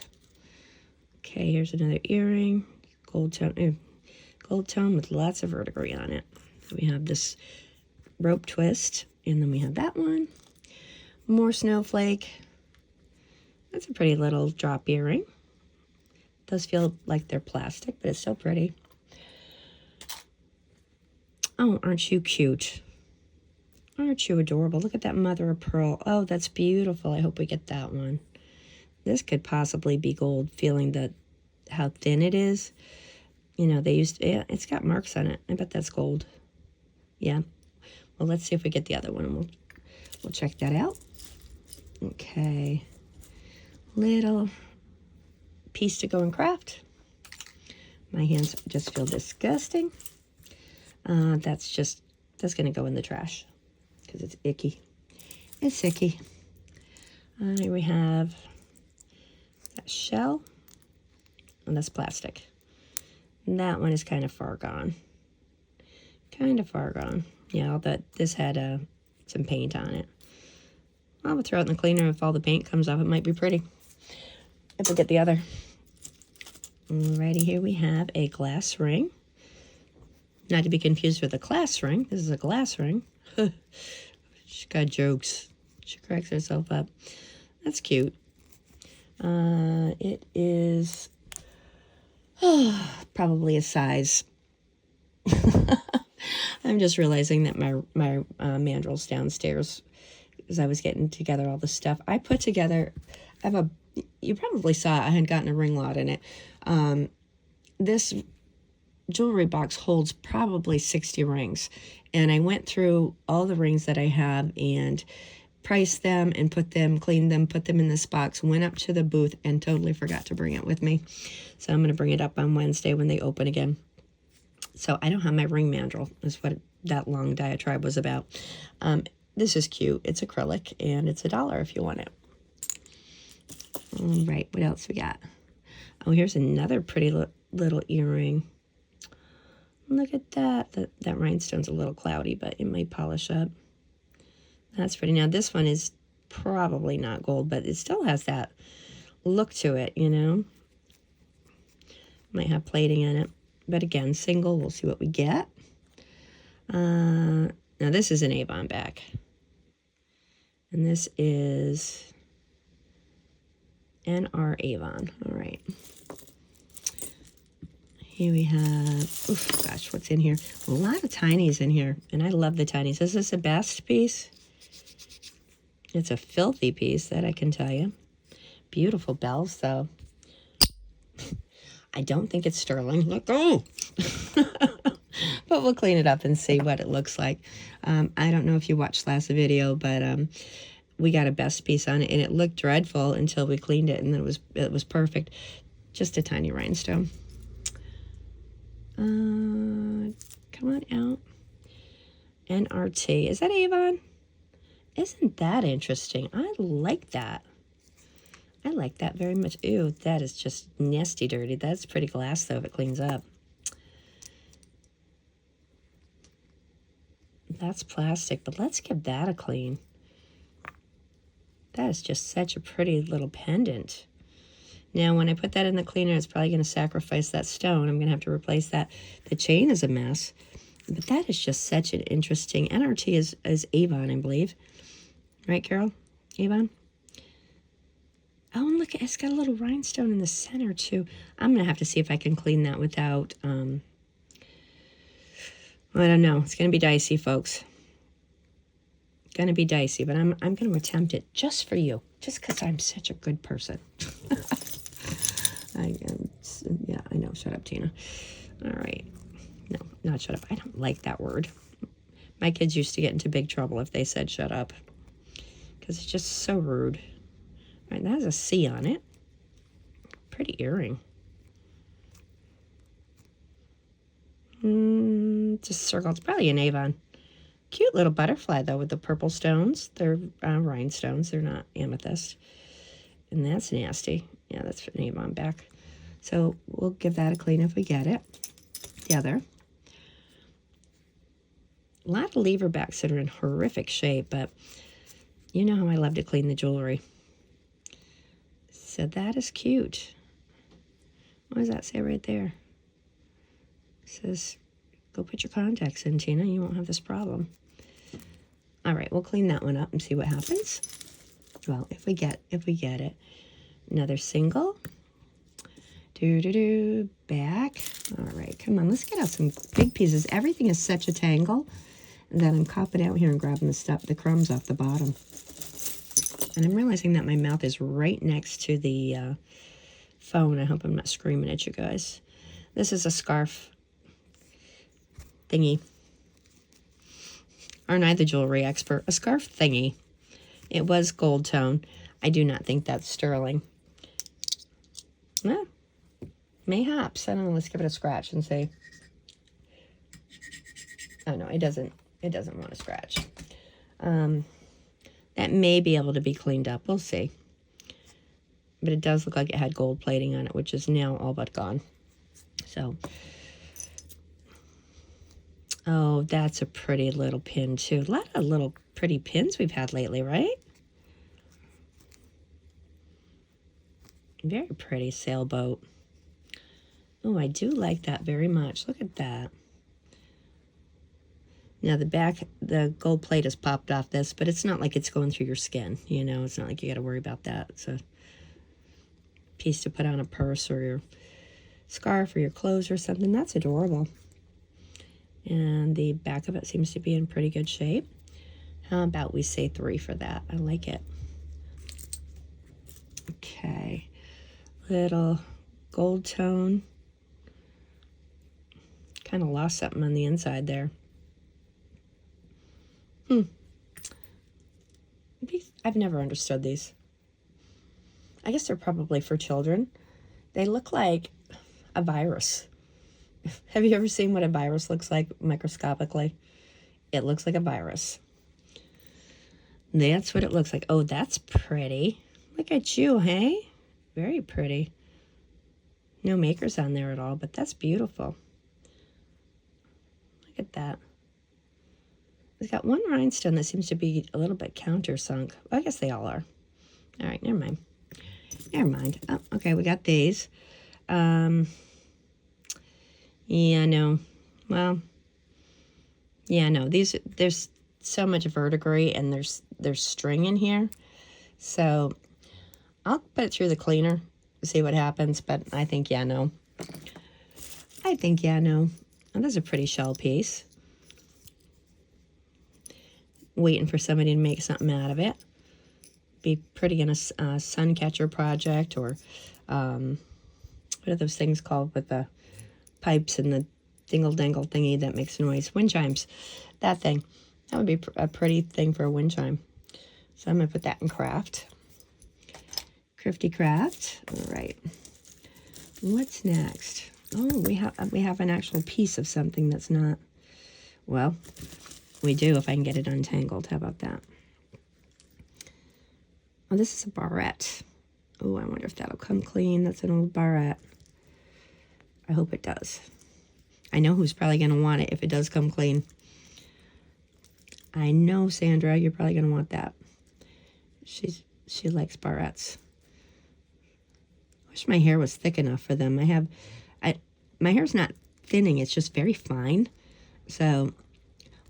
Okay, here's another earring. Gold tone with lots of verdigris on it. We have this rope twist, and then we have that one. More snowflake. That's a pretty little drop earring. Does feel like they're plastic, but it's so pretty. Oh, aren't you cute? Aren't you adorable? Look at that mother of pearl. Oh, that's beautiful. I hope we get that one. This could possibly be gold, feeling that how thin it is. You know, yeah, it's got marks on it. I bet that's gold. Yeah. Well, let's see if we get the other one, and we'll check that out. Okay. Little piece to go and craft. My hands just feel disgusting. That's going to go in the trash because it's icky. It's icky. Here we have that shell, and that's plastic. And that one is kind of far gone. Kind of far gone. Yeah, this had some paint on it. Well, we'll throw it in the cleaner. If all the paint comes off, it might be pretty. If we get the other. Alrighty, here we have a glass ring. Not to be confused with a class ring. This is a glass ring. She's got jokes. She cracks herself up. That's cute. It is probably a size. I'm just realizing that my mandrel's downstairs as I was getting together all the stuff. I put together, you probably saw I had gotten a ring lot in it. This jewelry box holds probably 60 rings. And I went through all the rings that I have and priced them and cleaned them, put them in this box, went up to the booth and totally forgot to bring it with me. So I'm going to bring it up on Wednesday when they open again. So I don't have my ring mandrel, is what that long diatribe was about. This is cute. It's acrylic, and it's $1 if you want it. All right, what else we got? Oh, here's another pretty little earring. Look at that. That rhinestone's a little cloudy, but it might polish up. That's pretty. Now, this one is probably not gold, but it still has that look to it, you know. Might have plating in it. But again, single. We'll see what we get. Now, this is an Avon bag. And this is NR Avon. All right. Here we have, oof, gosh, what's in here? A lot of tinies in here, and I love the tinies. Is this a best piece? It's a filthy piece, that I can tell you. Beautiful bells, though. I don't think it's sterling. Let go! But we'll clean it up and see what it looks like. I don't know if you watched last video, but we got a best piece on it, and it looked dreadful until we cleaned it, and then it was perfect. Just a tiny rhinestone. Come on out. NRT. Is that Avon? Isn't that interesting? I like that. I like that very much. Ew, that is just nasty dirty. That's pretty glass, though, if it cleans up. That's plastic, but let's give that a clean. That is just such a pretty little pendant. Now, when I put that in the cleaner, it's probably going to sacrifice that stone. I'm going to have to replace that. The chain is a mess. But that is just such an interesting... NRT is Avon, I believe. Right, Carol? Avon? Oh, and look, it's got a little rhinestone in the center, too. I'm going to have to see if I can clean that without... I don't know. It's going to be dicey, folks. Going to be dicey, but I'm going to attempt it just for you. Just because I'm such a good person. Yeah, I know. Shut up, Tina. All right. No, not shut up. I don't like that word. My kids used to get into big trouble if they said shut up. because it's just so rude. All right, that has a C on it. Pretty earring. Just circle. It's probably an Avon. Cute little butterfly, though, with the purple stones. They're rhinestones. They're not amethyst. And that's nasty. Yeah, that's an Avon back. So we'll give that a clean if we get it. The other. A lot of lever backs that are in horrific shape, but you know how I love to clean the jewelry. So that is cute. What does that say right there? It says, go put your contacts in, Tina. You won't have this problem. All right, we'll clean that one up and see what happens. Well, if we get it. Another single. Back. All right, come on. Let's get out some big pieces. Everything is such a tangle that I'm copping out here and grabbing the crumbs off the bottom. And I'm realizing that my mouth is right next to the phone. I hope I'm not screaming at you guys. This is a scarf thingy. Aren't I the jewelry expert? A scarf thingy. It was gold tone. I do not think that's sterling. Well, mayhaps. I don't know. Let's give it a scratch and see. Oh, no, it doesn't. It doesn't want to scratch. That may be able to be cleaned up. We'll see. But it does look like it had gold plating on it, which is now all but gone. So, oh, that's a pretty little pin, too. A lot of little pretty pins we've had lately, right? Very pretty sailboat. Oh, I do like that very much. Look at that. Now, the back, the gold plate has popped off this, but it's not like it's going through your skin, you know? It's not like you got to worry about that. It's a piece to put on a purse or your scarf or your clothes or something. That's adorable. And the back of it seems to be in pretty good shape. How about we say 3 for that? I like it. Okay. Little gold tone. Kind of lost something on the inside there. I've never understood these. I guess they're probably for children. They look like a virus. Have you ever seen what a virus looks like microscopically? It looks like a virus. That's what it looks like. Oh, that's pretty. Look at you, hey? Very pretty. No makers on there at all, but that's beautiful. Look at that. It's got one rhinestone that seems to be a little bit countersunk. Well, I guess they all are. All right, never mind. Never mind. Oh, okay, we got these. Yeah, no. Well, yeah, no. These, there's so much verdigris and there's string in here. So I'll put it through the cleaner, see what happens. But I think, yeah, no. I think, yeah, no. Oh, that's a pretty shell piece. Waiting for somebody to make something out of it. Be pretty in a sun catcher project, or what are those things called with the pipes and the dingle-dangle thingy that makes noise? Wind chimes. That thing. That would be a pretty thing for a wind chime. So I'm going to put that in craft. Crafty craft. All right. What's next? Oh, we have an actual piece of something that's not, well, we do if I can get it untangled. How about that? Oh, this is a barrette. Oh, I wonder if that'll come clean. That's an old barrette. I hope it does. I know who's probably going to want it if it does come clean. I know, Sandra, you're probably going to want that. She likes barrettes. I wish my hair was thick enough for them. My hair's not thinning. It's just very fine. So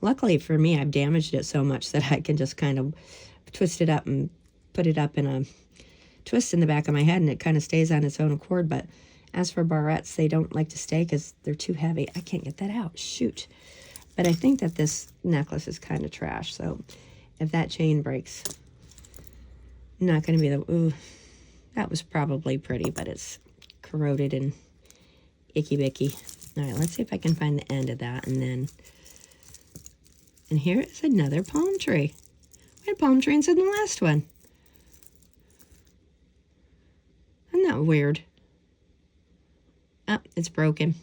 luckily for me, I've damaged it so much that I can just kind of twist it up and put it up in a twist in the back of my head, and it kind of stays on its own accord. But as for barrettes, they don't like to stay because they're too heavy. I can't get that out. Shoot. But I think that this necklace is kind of trash. So if that chain breaks, not going to be the... Ooh, that was probably pretty, but it's corroded and icky-bicky. All right, let's see if I can find the end of that. And here is another palm tree. We had palm trees in the last one. Isn't that weird? Oh, it's broken.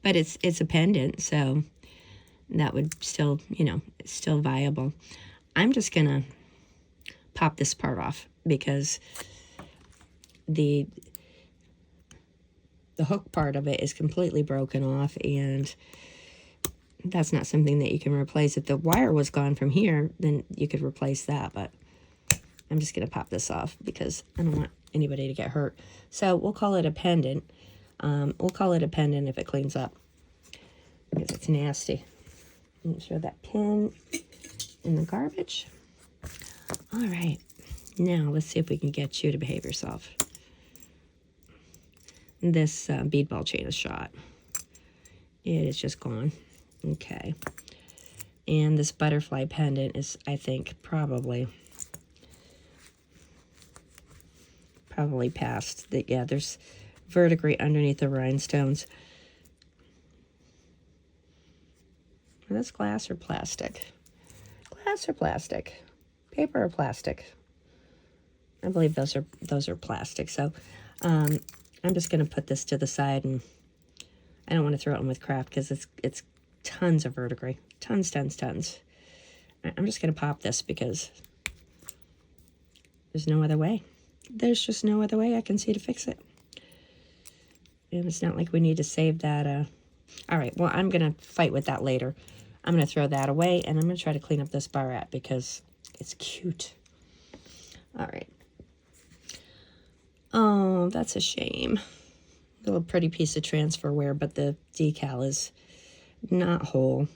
But it's a pendant, so that would still, you know, it's still viable. I'm just going to pop this part off because the hook part of it is completely broken off, and that's not something that you can replace. If the wire was gone from here, then you could replace that, but I'm just going to pop this off because I don't want anybody to get hurt. So we'll call it a pendant. We'll call it a pendant if it cleans up because it's nasty. Throw that pin in the garbage. All right, now let's see if we can get you to behave yourself. This bead ball chain is shot. It is just gone. Okay. And this butterfly pendant is, I think, probably past. Yeah, there's verdigris underneath the rhinestones. Are this glass or plastic? Glass or plastic? Paper or plastic? I believe those are plastic. So I'm just going to put this to the side, and I don't want to throw it in with craft because it's tons of verdigris. Tons. I'm just going to pop this because there's no other way. There's just no other way I can see to fix it. And it's not like we need to save that. All right, well, I'm going to fight with that later. I'm going to throw that away, and I'm going to try to clean up this barrette because it's cute. All right. Oh, that's a shame. A little pretty piece of transferware, but the decal is not whole.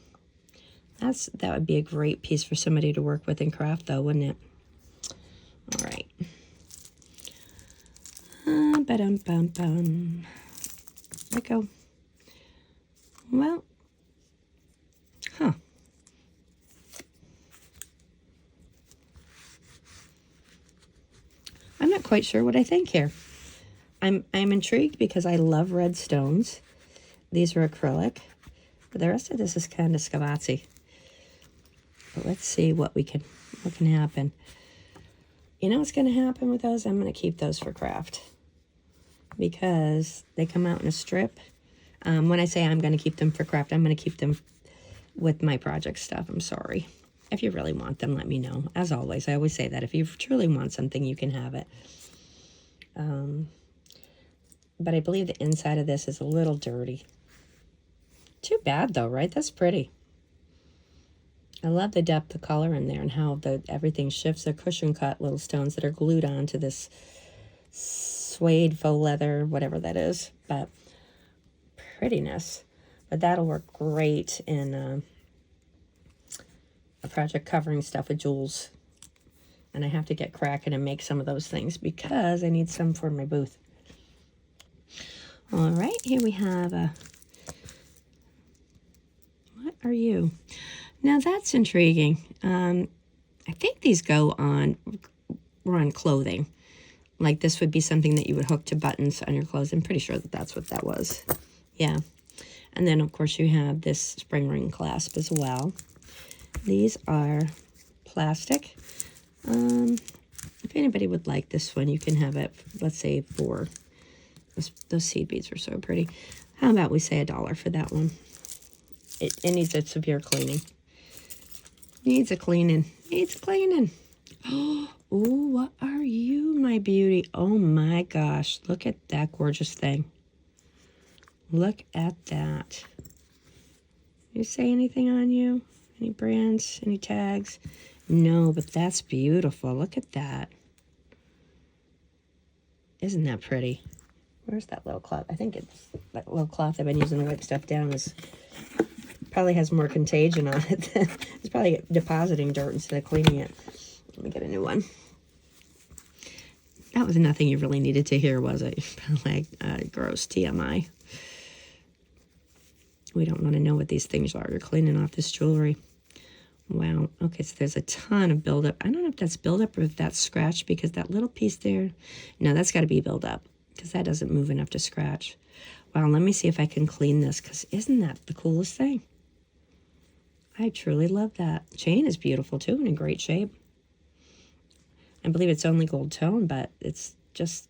That would be a great piece for somebody to work with in craft, though, wouldn't it? All right. Ba-dum-bum-bum. Let go. Well, huh. I'm not quite sure what I think here. I'm intrigued because I love red stones. These are acrylic. But the rest of this is kind of Scavazzi. But let's see what can happen. You know what's going to happen with those? I'm going to keep those for craft because they come out in a strip. When I say I'm going to keep them for craft, I'm going to keep them with my project stuff. I'm sorry. If you really want them, let me know. As always, I always say that. If you truly want something, you can have it. But I believe the inside of this is a little dirty. Too bad, though, right? That's pretty. I love the depth of color in there and how everything shifts. They're cushion cut little stones that are glued onto this suede faux leather, whatever that is. But prettiness. But that'll work great in a project covering stuff with jewels. And I have to get cracking and make some of those things because I need some for my booth. All right, here we have a... What are you? Now that's intriguing. I think these go on clothing. Like this would be something that you would hook to buttons on your clothes. I'm pretty sure that that's what that was. Yeah. And then, of course, you have this spring ring clasp as well. These are plastic. If anybody would like this one, you can have it, let's say, for... Those seed beads are so pretty. How about we say $1 for that one? It needs a severe cleaning. Needs a cleaning. Oh, what are you, my beauty? Oh, my gosh. Look at that gorgeous thing. Look at that. You say anything on you? Any brands? Any tags? No, but that's beautiful. Look at that. Isn't that pretty? Where's that little cloth? I think it's that little cloth I've been using to wipe stuff down is probably has more contagion on it than it's probably depositing dirt instead of cleaning it. Let me get a new one. That was nothing you really needed to hear, was it? Like gross TMI. We don't want to know what these things are. You're cleaning off this jewelry. Wow. Okay, so there's a ton of buildup. I don't know if that's buildup or if that's scratch because that little piece there, no, that's got to be buildup because that doesn't move enough to scratch. Wow, let me see if I can clean this because isn't that the coolest thing? I truly love that. Chain is beautiful too and in great shape. I believe it's only gold tone, but it's just,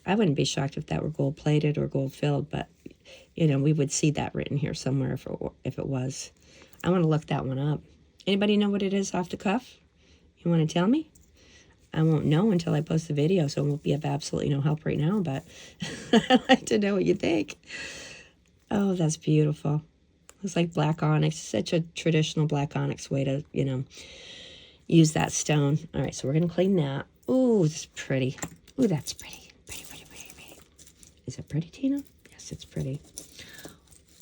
I wouldn't be shocked if that were gold plated or gold filled, but you know, we would see that written here somewhere if it was. I want to look that one up. Anybody know what it is off the cuff? You want to tell me? I won't know until I post the video, so it won't be of absolutely no help right now, but I'd like to know what you think. Oh, that's beautiful. It's like black onyx. Such a traditional black onyx way to, you know, use that stone. All right, so we're going to clean that. Ooh, it's pretty. Ooh, that's pretty. Pretty, pretty, pretty, pretty. Is it pretty, Tina? Yes, it's pretty.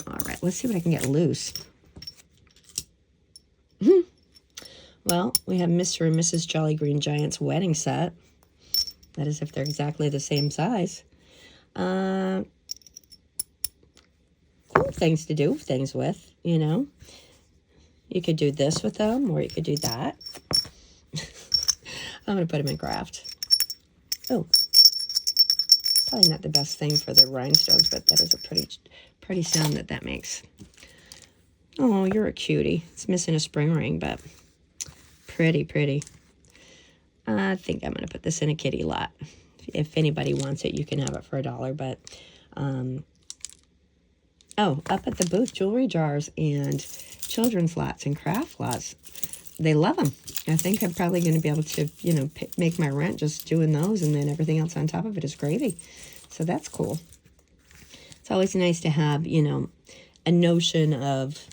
All right, let's see what I can get loose. Well, we have Mr. and Mrs. Jolly Green Giant's wedding set. That is if they're exactly the same size. Cool things to do things with, you know. You could do this with them, or you could do that. I'm going to put them in craft. Oh, probably not the best thing for the rhinestones, but that is a pretty sound that makes. Oh, you're a cutie. It's missing a spring ring, but pretty, pretty. I think I'm going to put this in a kitty lot. If anybody wants it, you can have it for $1, but oh, up at the booth, jewelry jars and children's lots and craft lots. They love them. I think I'm probably going to be able to, you know, make my rent just doing those, and then everything else on top of it is gravy. So that's cool. It's always nice to have, you know, a notion of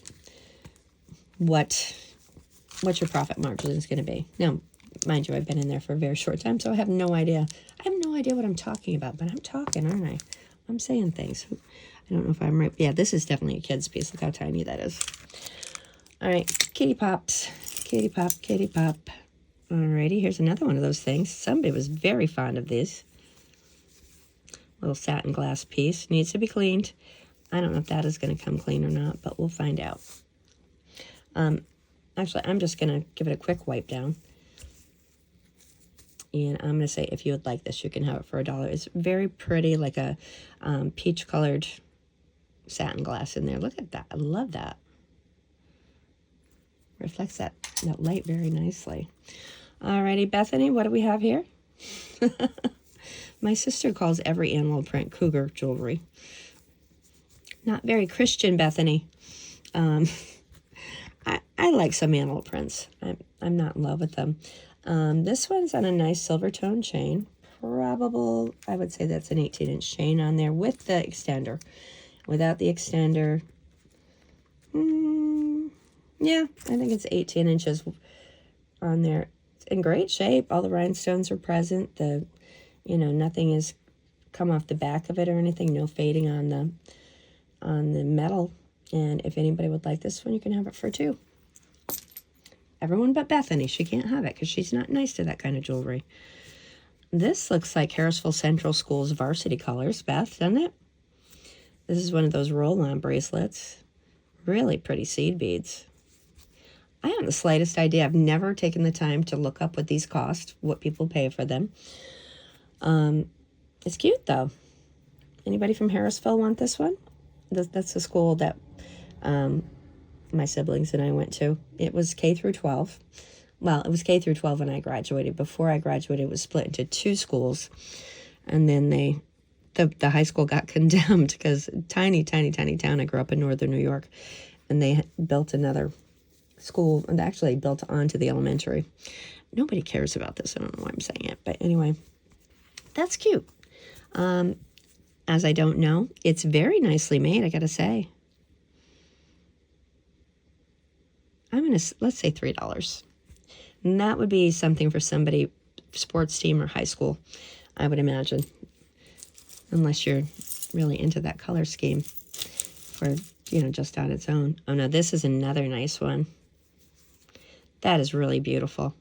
what your profit margin is going to be. Now, mind you, I've been in there for a very short time, so I have no idea. I have no idea what I'm talking about, but I'm talking, aren't I? I'm saying things. I don't know if I'm right. Yeah, this is definitely a kid's piece. Look how tiny that is. All right, kitty pops. Kitty pop, kitty pop. Alrighty, here's another one of those things. Somebody was very fond of these. Little satin glass piece. Needs to be cleaned. I don't know if that is going to come clean or not, but we'll find out. Actually, I'm just going to give it a quick wipe down. And I'm going to say, if you would like this, you can have it for $1. It's very pretty, like a peach-colored satin glass in there. Look at that. I love that. Reflects that light very nicely. Alrighty, Bethany, what do we have here? My sister calls every animal print cougar jewelry. Not very Christian, Bethany. I like some animal prints. I'm not in love with them. This one's on a nice silver tone chain. Probable, I would say that's an 18-inch chain on there with the extender. Without the extender, yeah, I think it's 18 inches on there. It's in great shape. All the rhinestones are present. You know, nothing has come off the back of it or anything. No fading on the metal. And if anybody would like this one, you can have it for $2. Everyone but Bethany. She can't have it because she's not nice to that kind of jewelry. This looks like Harrisville Central School's varsity colors, Beth, doesn't it? This is one of those roll-on bracelets. Really pretty seed beads. I haven't the slightest idea. I've never taken the time to look up what these cost, what people pay for them. It's cute, though. Anybody from Harrisville want this one? That's the school that my siblings and I went to. It was K through 12. Well, it was K through 12 when I graduated. Before I graduated, it was split into 2 schools. And then the high school got condemned because tiny, tiny, tiny town. I grew up in northern New York. And they built another school, and actually built onto the elementary. Nobody cares about this. I don't know why I'm saying it. But anyway, that's cute. As I don't know, it's very nicely made, I gotta say. Let's say $3. And that would be something for somebody, sports team or high school, I would imagine. Unless you're really into that color scheme for, you know, just on its own. Oh no, this is another nice one. That is really beautiful.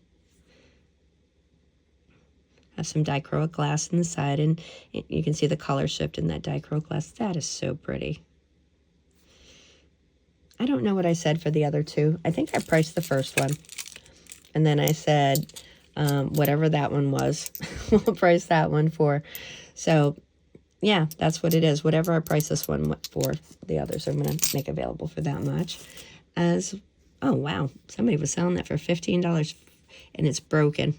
Have some dichroic glass in the side, and you can see the color shift in that dichroic glass. That is so pretty. I don't know what I said for the other two. I think I priced the first one. And then I said, whatever that one was, we'll price that one for. So, yeah, that's what it is. Whatever I price this one for, the others I'm going to make available for that much. Oh, wow. Somebody was selling that for $15, and it's broken.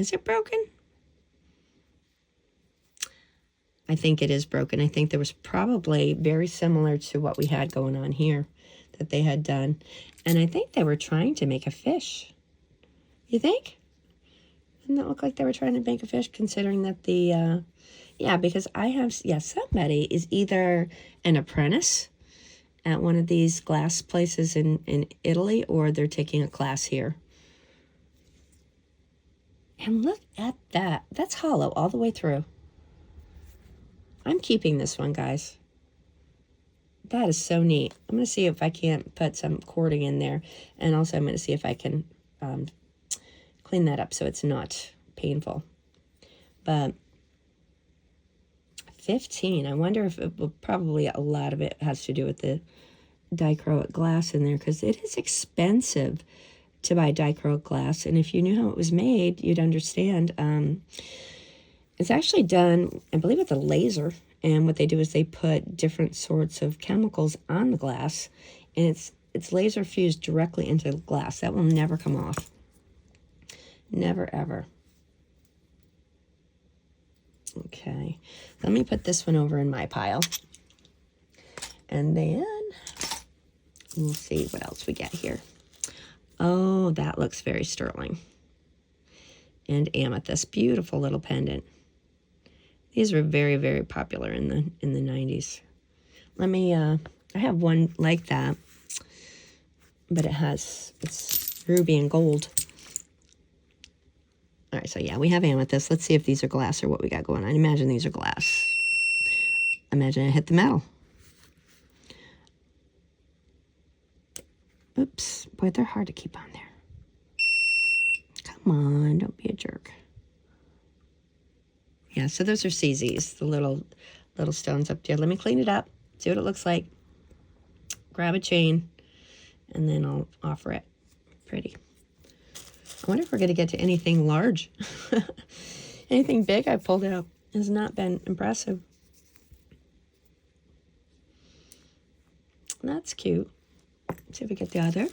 Is it broken? I think it is broken. I think there was probably very similar to what we had going on here that they had done. And I think they were trying to make a fish. You think? Didn't that look like they were trying to make a fish, considering that the, yeah, because I have, yeah, somebody is either an apprentice at one of these glass places in Italy, or they're taking a class here. And look at that. That's hollow all the way through. I'm keeping this one, guys. That is so neat. I'm going to see if I can't put some cording in there. And also I'm going to see if I can clean that up so it's not painful. But 15, I wonder if it will, probably a lot of it has to do with the dichroic glass in there, because it is expensive to buy dichroic glass. And if you knew how it was made, you'd understand. It's actually done, I believe, with a laser. And what they do is they put different sorts of chemicals on the glass, and it's laser fused directly into the glass. That will never come off. Never, ever. Okay, let me put this one over in my pile. And then we'll see what else we get here. Oh, that looks very sterling. And amethyst, beautiful little pendant. These were very, very popular in the 90s. Let me, I have one like that, but it's ruby and gold. All right, so yeah, we have amethyst. Let's see if these are glass or what we got going on. I imagine these are glass. Imagine I hit the metal. Oops, boy, they're hard to keep on there. Come on, don't be a jerk. Yeah, so those are CZs, the little stones up there. Let me clean it up, see what it looks like. Grab a chain, and then I'll offer it. Pretty. I wonder if we're going to get to anything large. Anything big I pulled out has not been impressive. That's cute. Let's see if we get the other.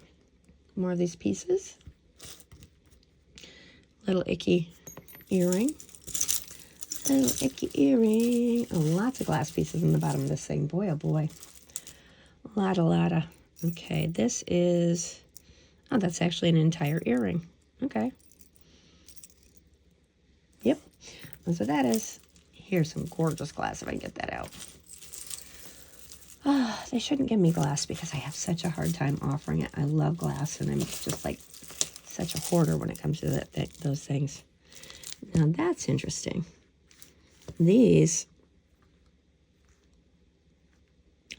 More of these pieces. Little icky earring. Little icky earring. Oh, lots of glass pieces in the bottom of this thing. Boy, oh boy. A lot of. Okay, this is... Oh, that's actually an entire earring. Okay. Yep. That's what that is. Here's some gorgeous glass if I can get that out. Oh, they shouldn't give me glass because I have such a hard time offering it. I love glass, and I'm just like such a hoarder when it comes to those things. Now, that's interesting. These,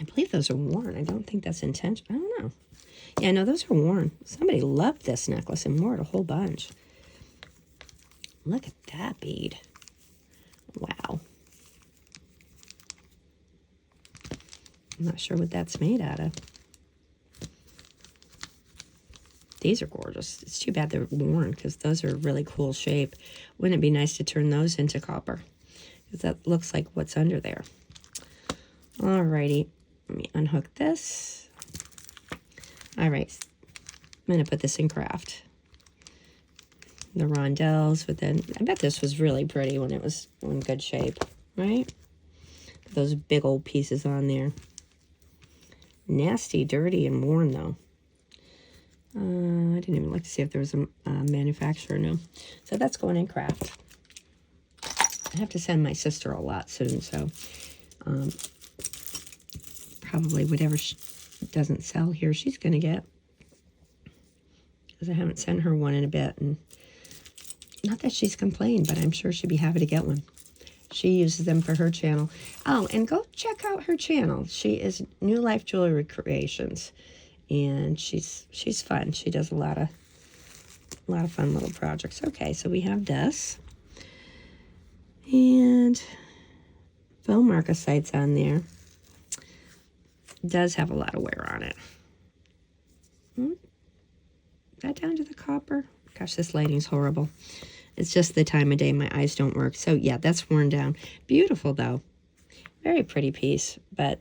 I believe those are worn. I don't think that's intentional. I don't know. Yeah, no, those are worn. Somebody loved this necklace and wore it a whole bunch. Look at that bead. Wow. I'm not sure what that's made out of. These are gorgeous. It's too bad they're worn because those are a really cool shape. Wouldn't it be nice to turn those into copper? Because that looks like what's under there. Alrighty. Let me unhook this. Alright. I'm going to put this in craft. The rondelles with the... I bet this was really pretty when it was in good shape. Right? Those big old pieces on there. Nasty, dirty, and worn, though. I didn't even look to see if there was a manufacturer new. So that's going in craft. I have to send my sister a lot soon, so probably whatever doesn't sell here, she's going to get. Because I haven't sent her one in a bit. And not that she's complained, but I'm sure she'd be happy to get one. She uses them for her channel. Oh, and go check out her channel. She is New Life Jewelry Creations. And she's fun. She does a lot of fun little projects. Okay, so we have this. And foam marcasites on there. It does have a lot of wear on it. That down to the copper? Gosh, this lighting's horrible. It's just the time of day. My eyes don't work. So, yeah, that's worn down. Beautiful, though. Very pretty piece, but...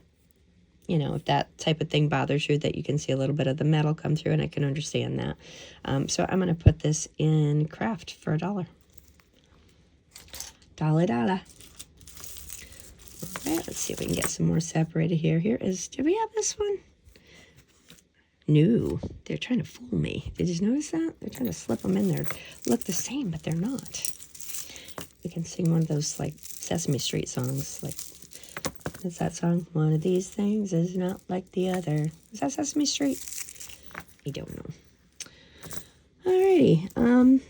You know, if that type of thing bothers you, that you can see a little bit of the metal come through, and I can understand that. So I'm going to put this in craft for $1. Dollar, dollar. All right, let's see if we can get some more separated here. Here is, did we have this one? No, they're trying to fool me. Did you notice that? They're trying to slip them in there. Look the same, but they're not. We can sing one of those, like, Sesame Street songs. Like, what's that song? One of these things is not like the other. Is that Sesame Street? I don't know. Alrighty.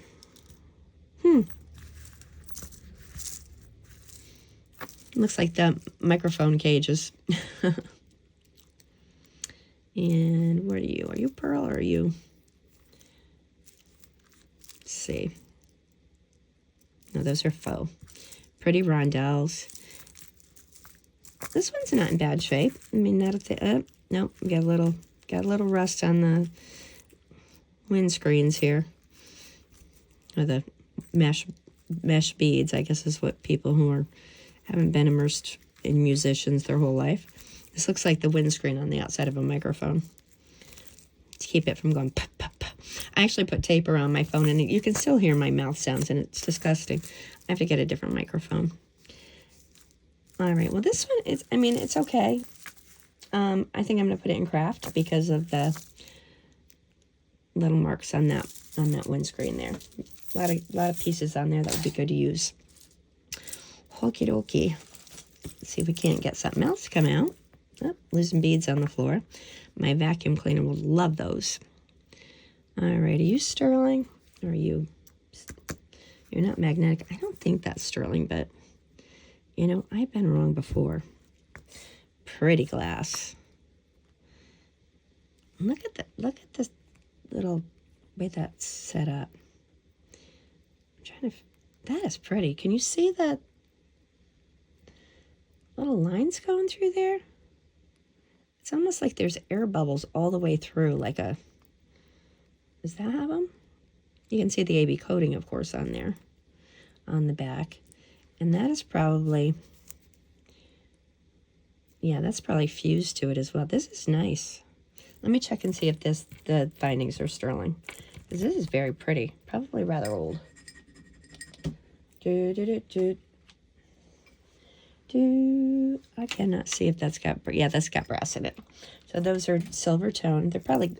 Looks like the microphone cages. And what are you? Are you pearl or are you? Let's see. No, those are faux. Pretty rondelles. This one's not in bad shape. I mean, not if the nope. We got a little rust on the windscreens here, or the mesh beads. I guess is what people who haven't been immersed in musicians their whole life. This looks like the windscreen on the outside of a microphone to keep it from going pop, pop, pop. I actually put tape around my phone, and you can still hear my mouth sounds, and it's disgusting. I have to get a different microphone. All right, well, this one is, I mean, it's okay. I think I'm going to put it in craft because of the little marks on that windscreen there. A lot of pieces on there that would be good to use. Okie dokie. Let's see if we can't get something else to come out. Oh, losing beads on the floor. My vacuum cleaner will love those. All right, are you sterling? Or are you? You're not magnetic. I don't think that's sterling, but you know, I've been wrong before. Pretty glass. Look at this little way that's set up. I'm trying to. That is pretty. Can you see that little lines going through there? It's almost like there's air bubbles all the way through, like a. Does that have them? You can see the AB coating, of course, on there, on the back. And that is probably, yeah, that's probably fused to it as well. This is nice. Let me check and see if the findings are sterling. Because this is very pretty. Probably rather old. I cannot see if that's got, yeah, that's got brass in it. So those are silver toned. They're probably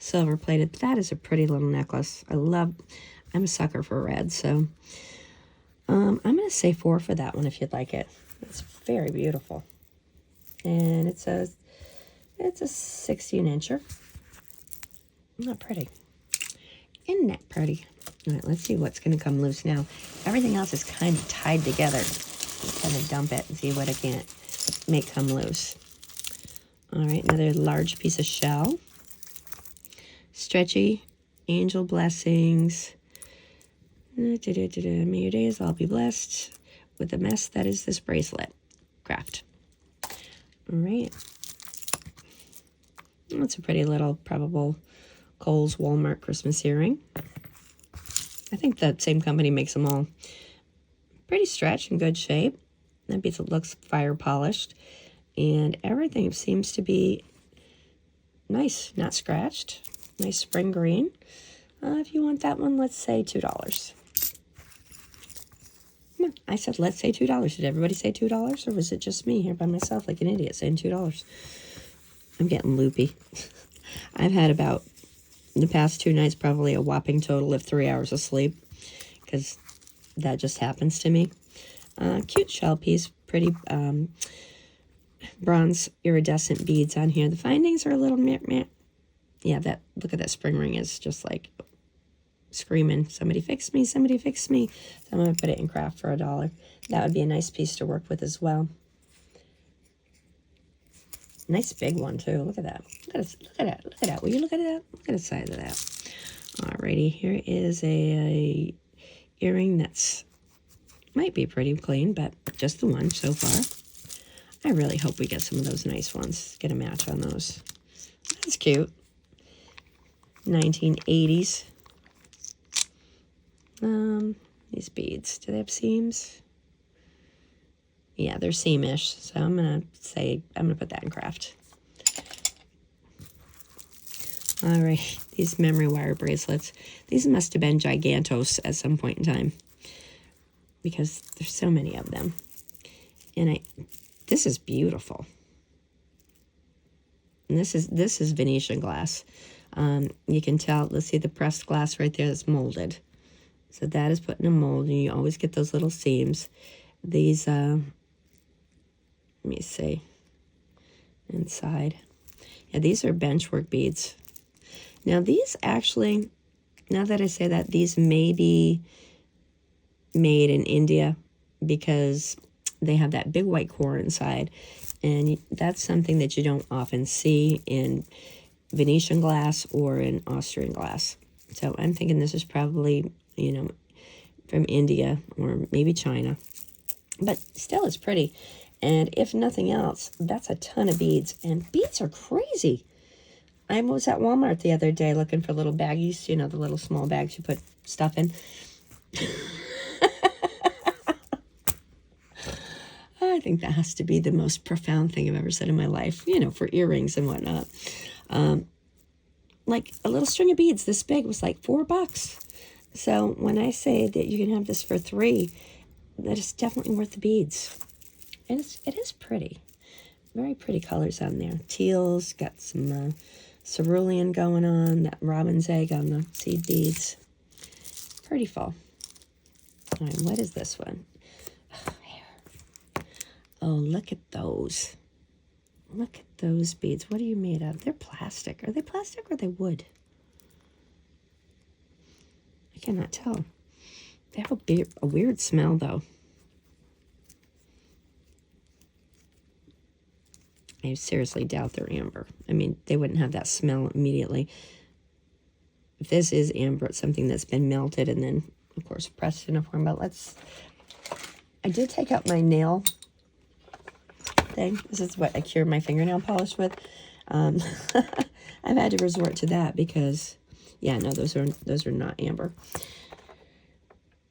silver plated. But that is a pretty little necklace. I'm a sucker for red, so I'm going to say 4 for that one if you'd like it. It's very beautiful. And it's a 16-incher. Not pretty. Isn't that pretty? All right, let's see what's going to come loose now. Everything else is kind of tied together. Kind of dump it and see what I can't make come loose. All right, another large piece of shell. Stretchy, angel blessings. May your days all be blessed with the mess that is this bracelet. Craft. All right. That's a pretty little, probable Kohl's Walmart Christmas earring. I think the same company makes them all. Pretty stretched in good shape. That piece looks fire polished. And everything seems to be nice, not scratched. Nice spring green. If you want that one, let's say $2. I said, let's say $2. Did everybody say $2? Or was it just me here by myself like an idiot saying $2? I'm getting loopy. I've had about, the past 2 nights, probably a whopping total of 3 hours of sleep. Because that just happens to me. Cute shell piece. Pretty bronze iridescent beads on here. The findings are a little meh. Yeah, look at that spring ring is just like screaming, somebody fix me, somebody fix me. So I'm going to put it in craft for $1. That would be a nice piece to work with as well. Nice big one too. Look at that. Look at that. Will you look at that? Look at the size of that. Alrighty, here is a earring that's might be pretty clean, but just the one so far. I really hope we get some of those nice ones. Get a match on those. That's cute. 1980s. These beads, do they have seams? Yeah, they're seamish, so I'm gonna put that in craft. All right, these memory wire bracelets. These must have been gigantos at some point in time. because there's so many of them. And this is beautiful. And this is Venetian glass. You can tell, let's see the pressed glass right there that's molded. So that is put in a mold, and you always get those little seams. These, let me see, inside. Yeah, these are benchwork beads. Now these actually, now that I say that, these may be made in India because they have that big white core inside. And that's something that you don't often see in Venetian glass or in Austrian glass. So I'm thinking this is probably, you know, from India or maybe China. But still, it's pretty. And if nothing else, that's a ton of beads. And beads are crazy. I was at Walmart the other day looking for little baggies, you know, the little small bags you put stuff in. I think that has to be the most profound thing I've ever said in my life, you know, for earrings and whatnot. Like a little string of beads this big was like $4. So when I say that you can have this for $3, that is definitely worth the beads. And it is pretty. Very pretty colors on there. Teal's got some cerulean going on, that robin's egg on the seed beads. Pretty full. All right, what is this one? Oh, look at those. Look at those beads. What are you made of? They're plastic. Are they plastic or are they wood? I cannot tell. They have a weird smell, though. I seriously doubt they're amber. I mean, they wouldn't have that smell immediately. If this is amber, it's something that's been melted and then, of course, pressed in a form. But I did take out my nail thing. This is what I cure my fingernail polish with. I've had to resort to that because, yeah, no, those are not amber.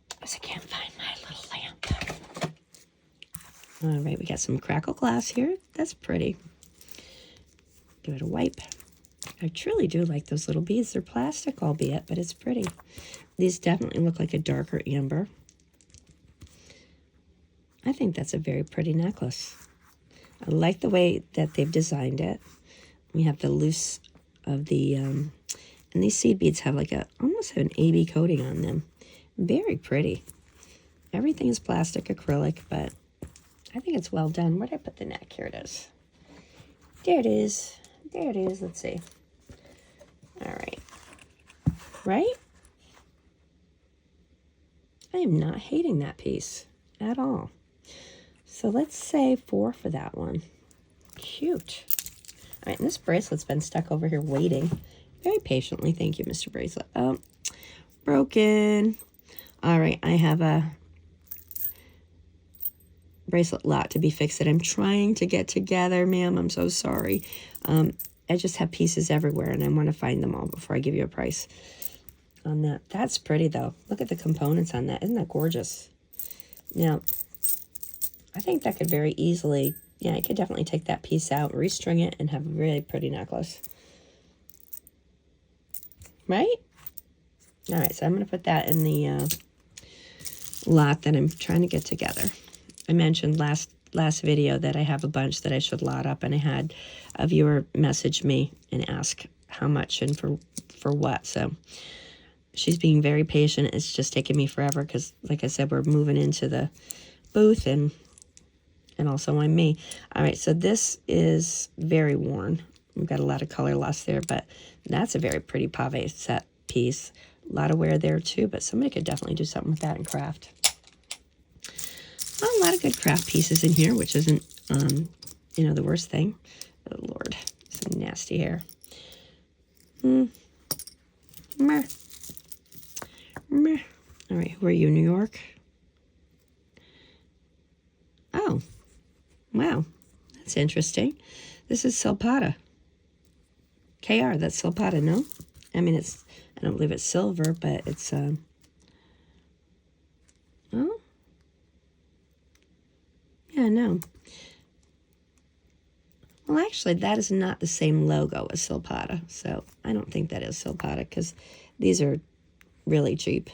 Because I can't find my little lamp. All right, we got some crackle glass here. That's pretty. Give it a wipe. I truly do like those little beads. They're plastic, albeit, but it's pretty. These definitely look like a darker amber. I think that's a very pretty necklace. I like the way that they've designed it. We have the loose of the, and these seed beads have like almost have an AB coating on them. Very pretty. Everything is plastic acrylic, but I think it's well done. Where did I put the neck? Here it is. There it is. There it is. Let's see. All right. Right? I am not hating that piece at all. So let's say 4 for that one. Cute. All right, and this bracelet's been stuck over here waiting very patiently. Thank you, Mr. Bracelet. Oh, broken. All right, I have a bracelet lot to be fixed that I'm trying to get together, ma'am. I'm so sorry. I just have pieces everywhere, and I want to find them all before I give you a price on that. That's pretty, though. Look at the components on that. Isn't that gorgeous? Now, I think that could very easily, yeah, I could definitely take that piece out, restring it, and have a really pretty necklace. Right? All right, so I'm going to put that in the lot that I'm trying to get together. I mentioned last video that I have a bunch that I should lot up, and I had a viewer message me and ask how much and for what. So she's being very patient. It's just taking me forever because, like I said, we're moving into the booth and also on me. All right, so this is very worn. We've got a lot of color loss there, but that's a very pretty pave set piece. A lot of wear there too, but somebody could definitely do something with that in craft. Well, a lot of good craft pieces in here, which isn't, you know, the worst thing. Oh, Lord, some nasty hair. Meh. Meh. All right, who are you, New York? Oh, wow, that's interesting. This is Silpata. KR, that's Silpata, no? I mean, I don't believe it's silver, but it's, oh. Yeah, no. Well, actually, that is not the same logo as Silpata, so I don't think that is Silpata, because these are really cheap.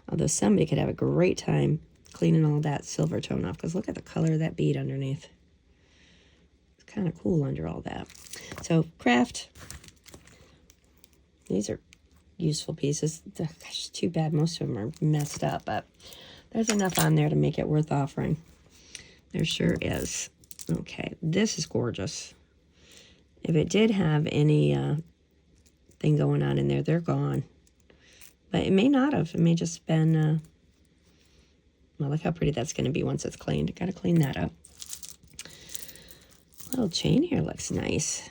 Although somebody could have a great time cleaning all that silver tone off, because look at the color of that bead underneath. It's kind of cool under all that. So craft. These are useful pieces. Gosh, too bad most of them are messed up, but there's enough on there to make it worth offering. There sure is. Okay, this is gorgeous. If it did have any thing going on in there, they're gone. But it may not have. It may just been, well, look how pretty that's going to be once it's cleaned. Got to clean that up. Little chain here looks nice.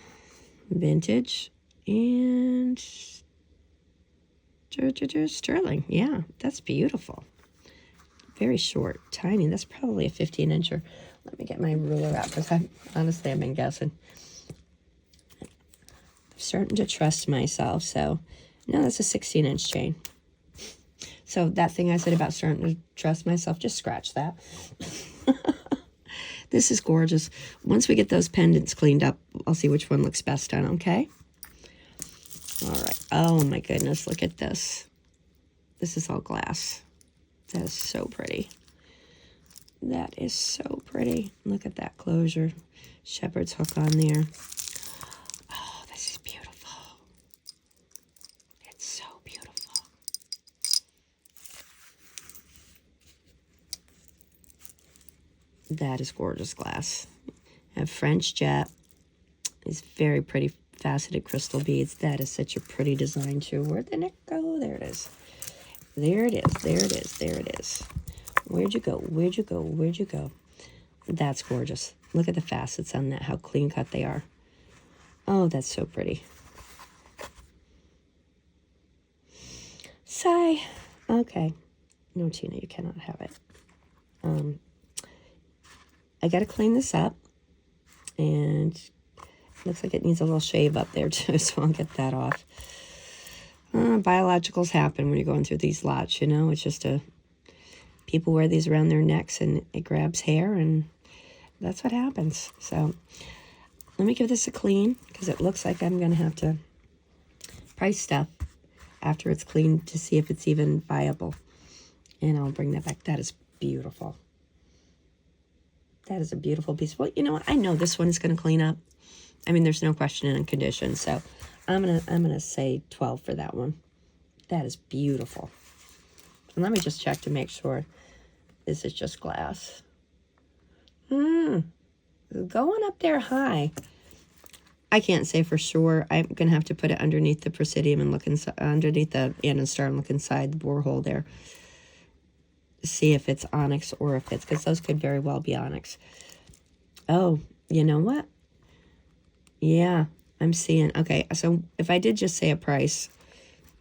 Vintage and sterling. Yeah, that's beautiful. Very short, tiny. That's probably a 15-incher. Let me get my ruler out because honestly, I've been guessing. I'm starting to trust myself. So, no, that's a 16-inch chain. So that thing I said about starting to trust myself, just scratch that. This is gorgeous. Once we get those pendants cleaned up, I'll see which one looks best on, okay? All right. Oh, my goodness. Look at this. This is all glass. That is so pretty. That is so pretty. Look at that closure. Shepherd's hook on there. Oh, this is beautiful. It's so beautiful. That is gorgeous glass. I have French jet. These very pretty faceted crystal beads. That is such a pretty design too. Where'd the neck go? There it is. There it is. There it is. There it is. Where'd you go? Where'd you go? Where'd you go? That's gorgeous. Look at the facets on that, how clean cut they are. Oh, that's so pretty. Sigh. Okay. No, Tina, you cannot have it. I got to clean this up. And it looks like it needs a little shave up there too, so I'll get that off. Biologicals happen when you're going through these lots, you know. It's just people wear these around their necks and it grabs hair, and that's what happens. So let me give this a clean, because it looks like I'm going to have to price stuff after it's cleaned to see if it's even viable. And I'll bring that back. That is beautiful. That is a beautiful piece. Well, you know what? I know this one's going to clean up. I mean, there's no question in condition. So I'm gonna say 12 for that one. That is beautiful. And let me just check to make sure this is just glass. Going up there high. I can't say for sure. I'm gonna have to put it underneath the Presidium and look inside, underneath the Anna Star, and look inside the borehole there. See if it's onyx or if it's, because those could very well be onyx. Oh, you know what? Yeah, I'm seeing. Okay, so if I did just say a price,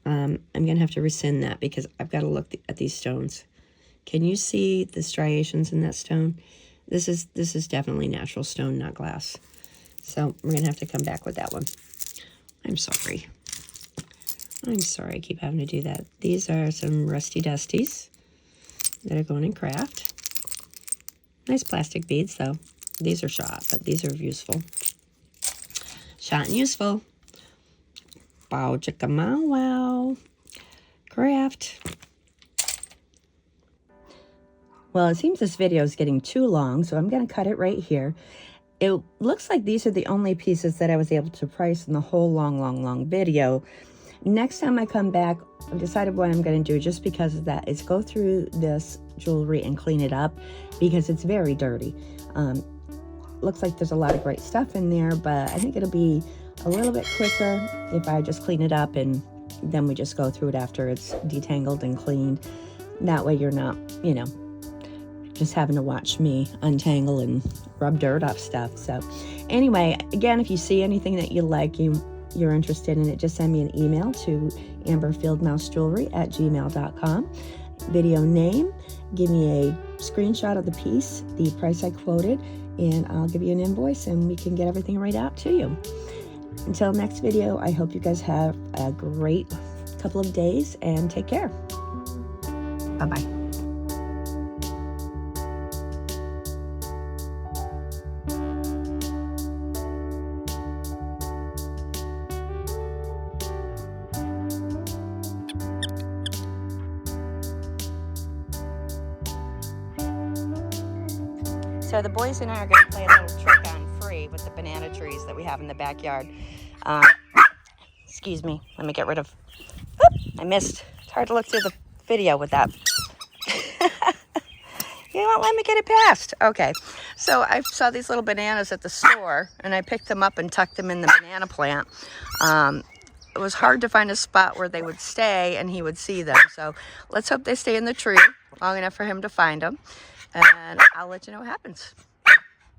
I'm going to have to rescind that because I've got to look at these stones. Can you see the striations in that stone? This is definitely natural stone, not glass. So we're going to have to come back with that one. I'm sorry. I'm sorry I keep having to do that. These are some rusty dusties that are going in craft. Nice plastic beads, though. These are shot, but these are useful. Shot and useful. Bow chicka mow wow. Craft. Well, it seems this video is getting too long, so I'm going to cut it right here. It looks like these are the only pieces that I was able to price in the whole long video. Next time I come back, I've decided what I'm going to do just because of that is go through this jewelry and clean it up because it's very dirty. Looks like there's a lot of great stuff in there, but I think it'll be a little bit quicker if I just clean it up and then we just go through it after it's detangled and cleaned. That way you're not, you know, just having to watch me untangle and rub dirt off stuff. So anyway, again, if you see anything that you like, you're interested in it, just send me an email to amberfieldmousejewelry@gmail.com. Video name, give me a screenshot of the piece, the price I quoted, and I'll give you an invoice and we can get everything right out to you. Until next video, I hope you guys have a great couple of days and take care. Bye-bye. So the boys and I are going to play a little trick on free with the banana trees that we have in the backyard. Excuse me. Let me get rid of... Oop, I missed. It's hard to look through the video with that. You won't let me get it past. Okay. So I saw these little bananas at the store, and I picked them up and tucked them in the banana plant. It was hard to find a spot where they would stay and he would see them. So let's hope they stay in the tree long enough for him to find them. And I'll let you know what happens.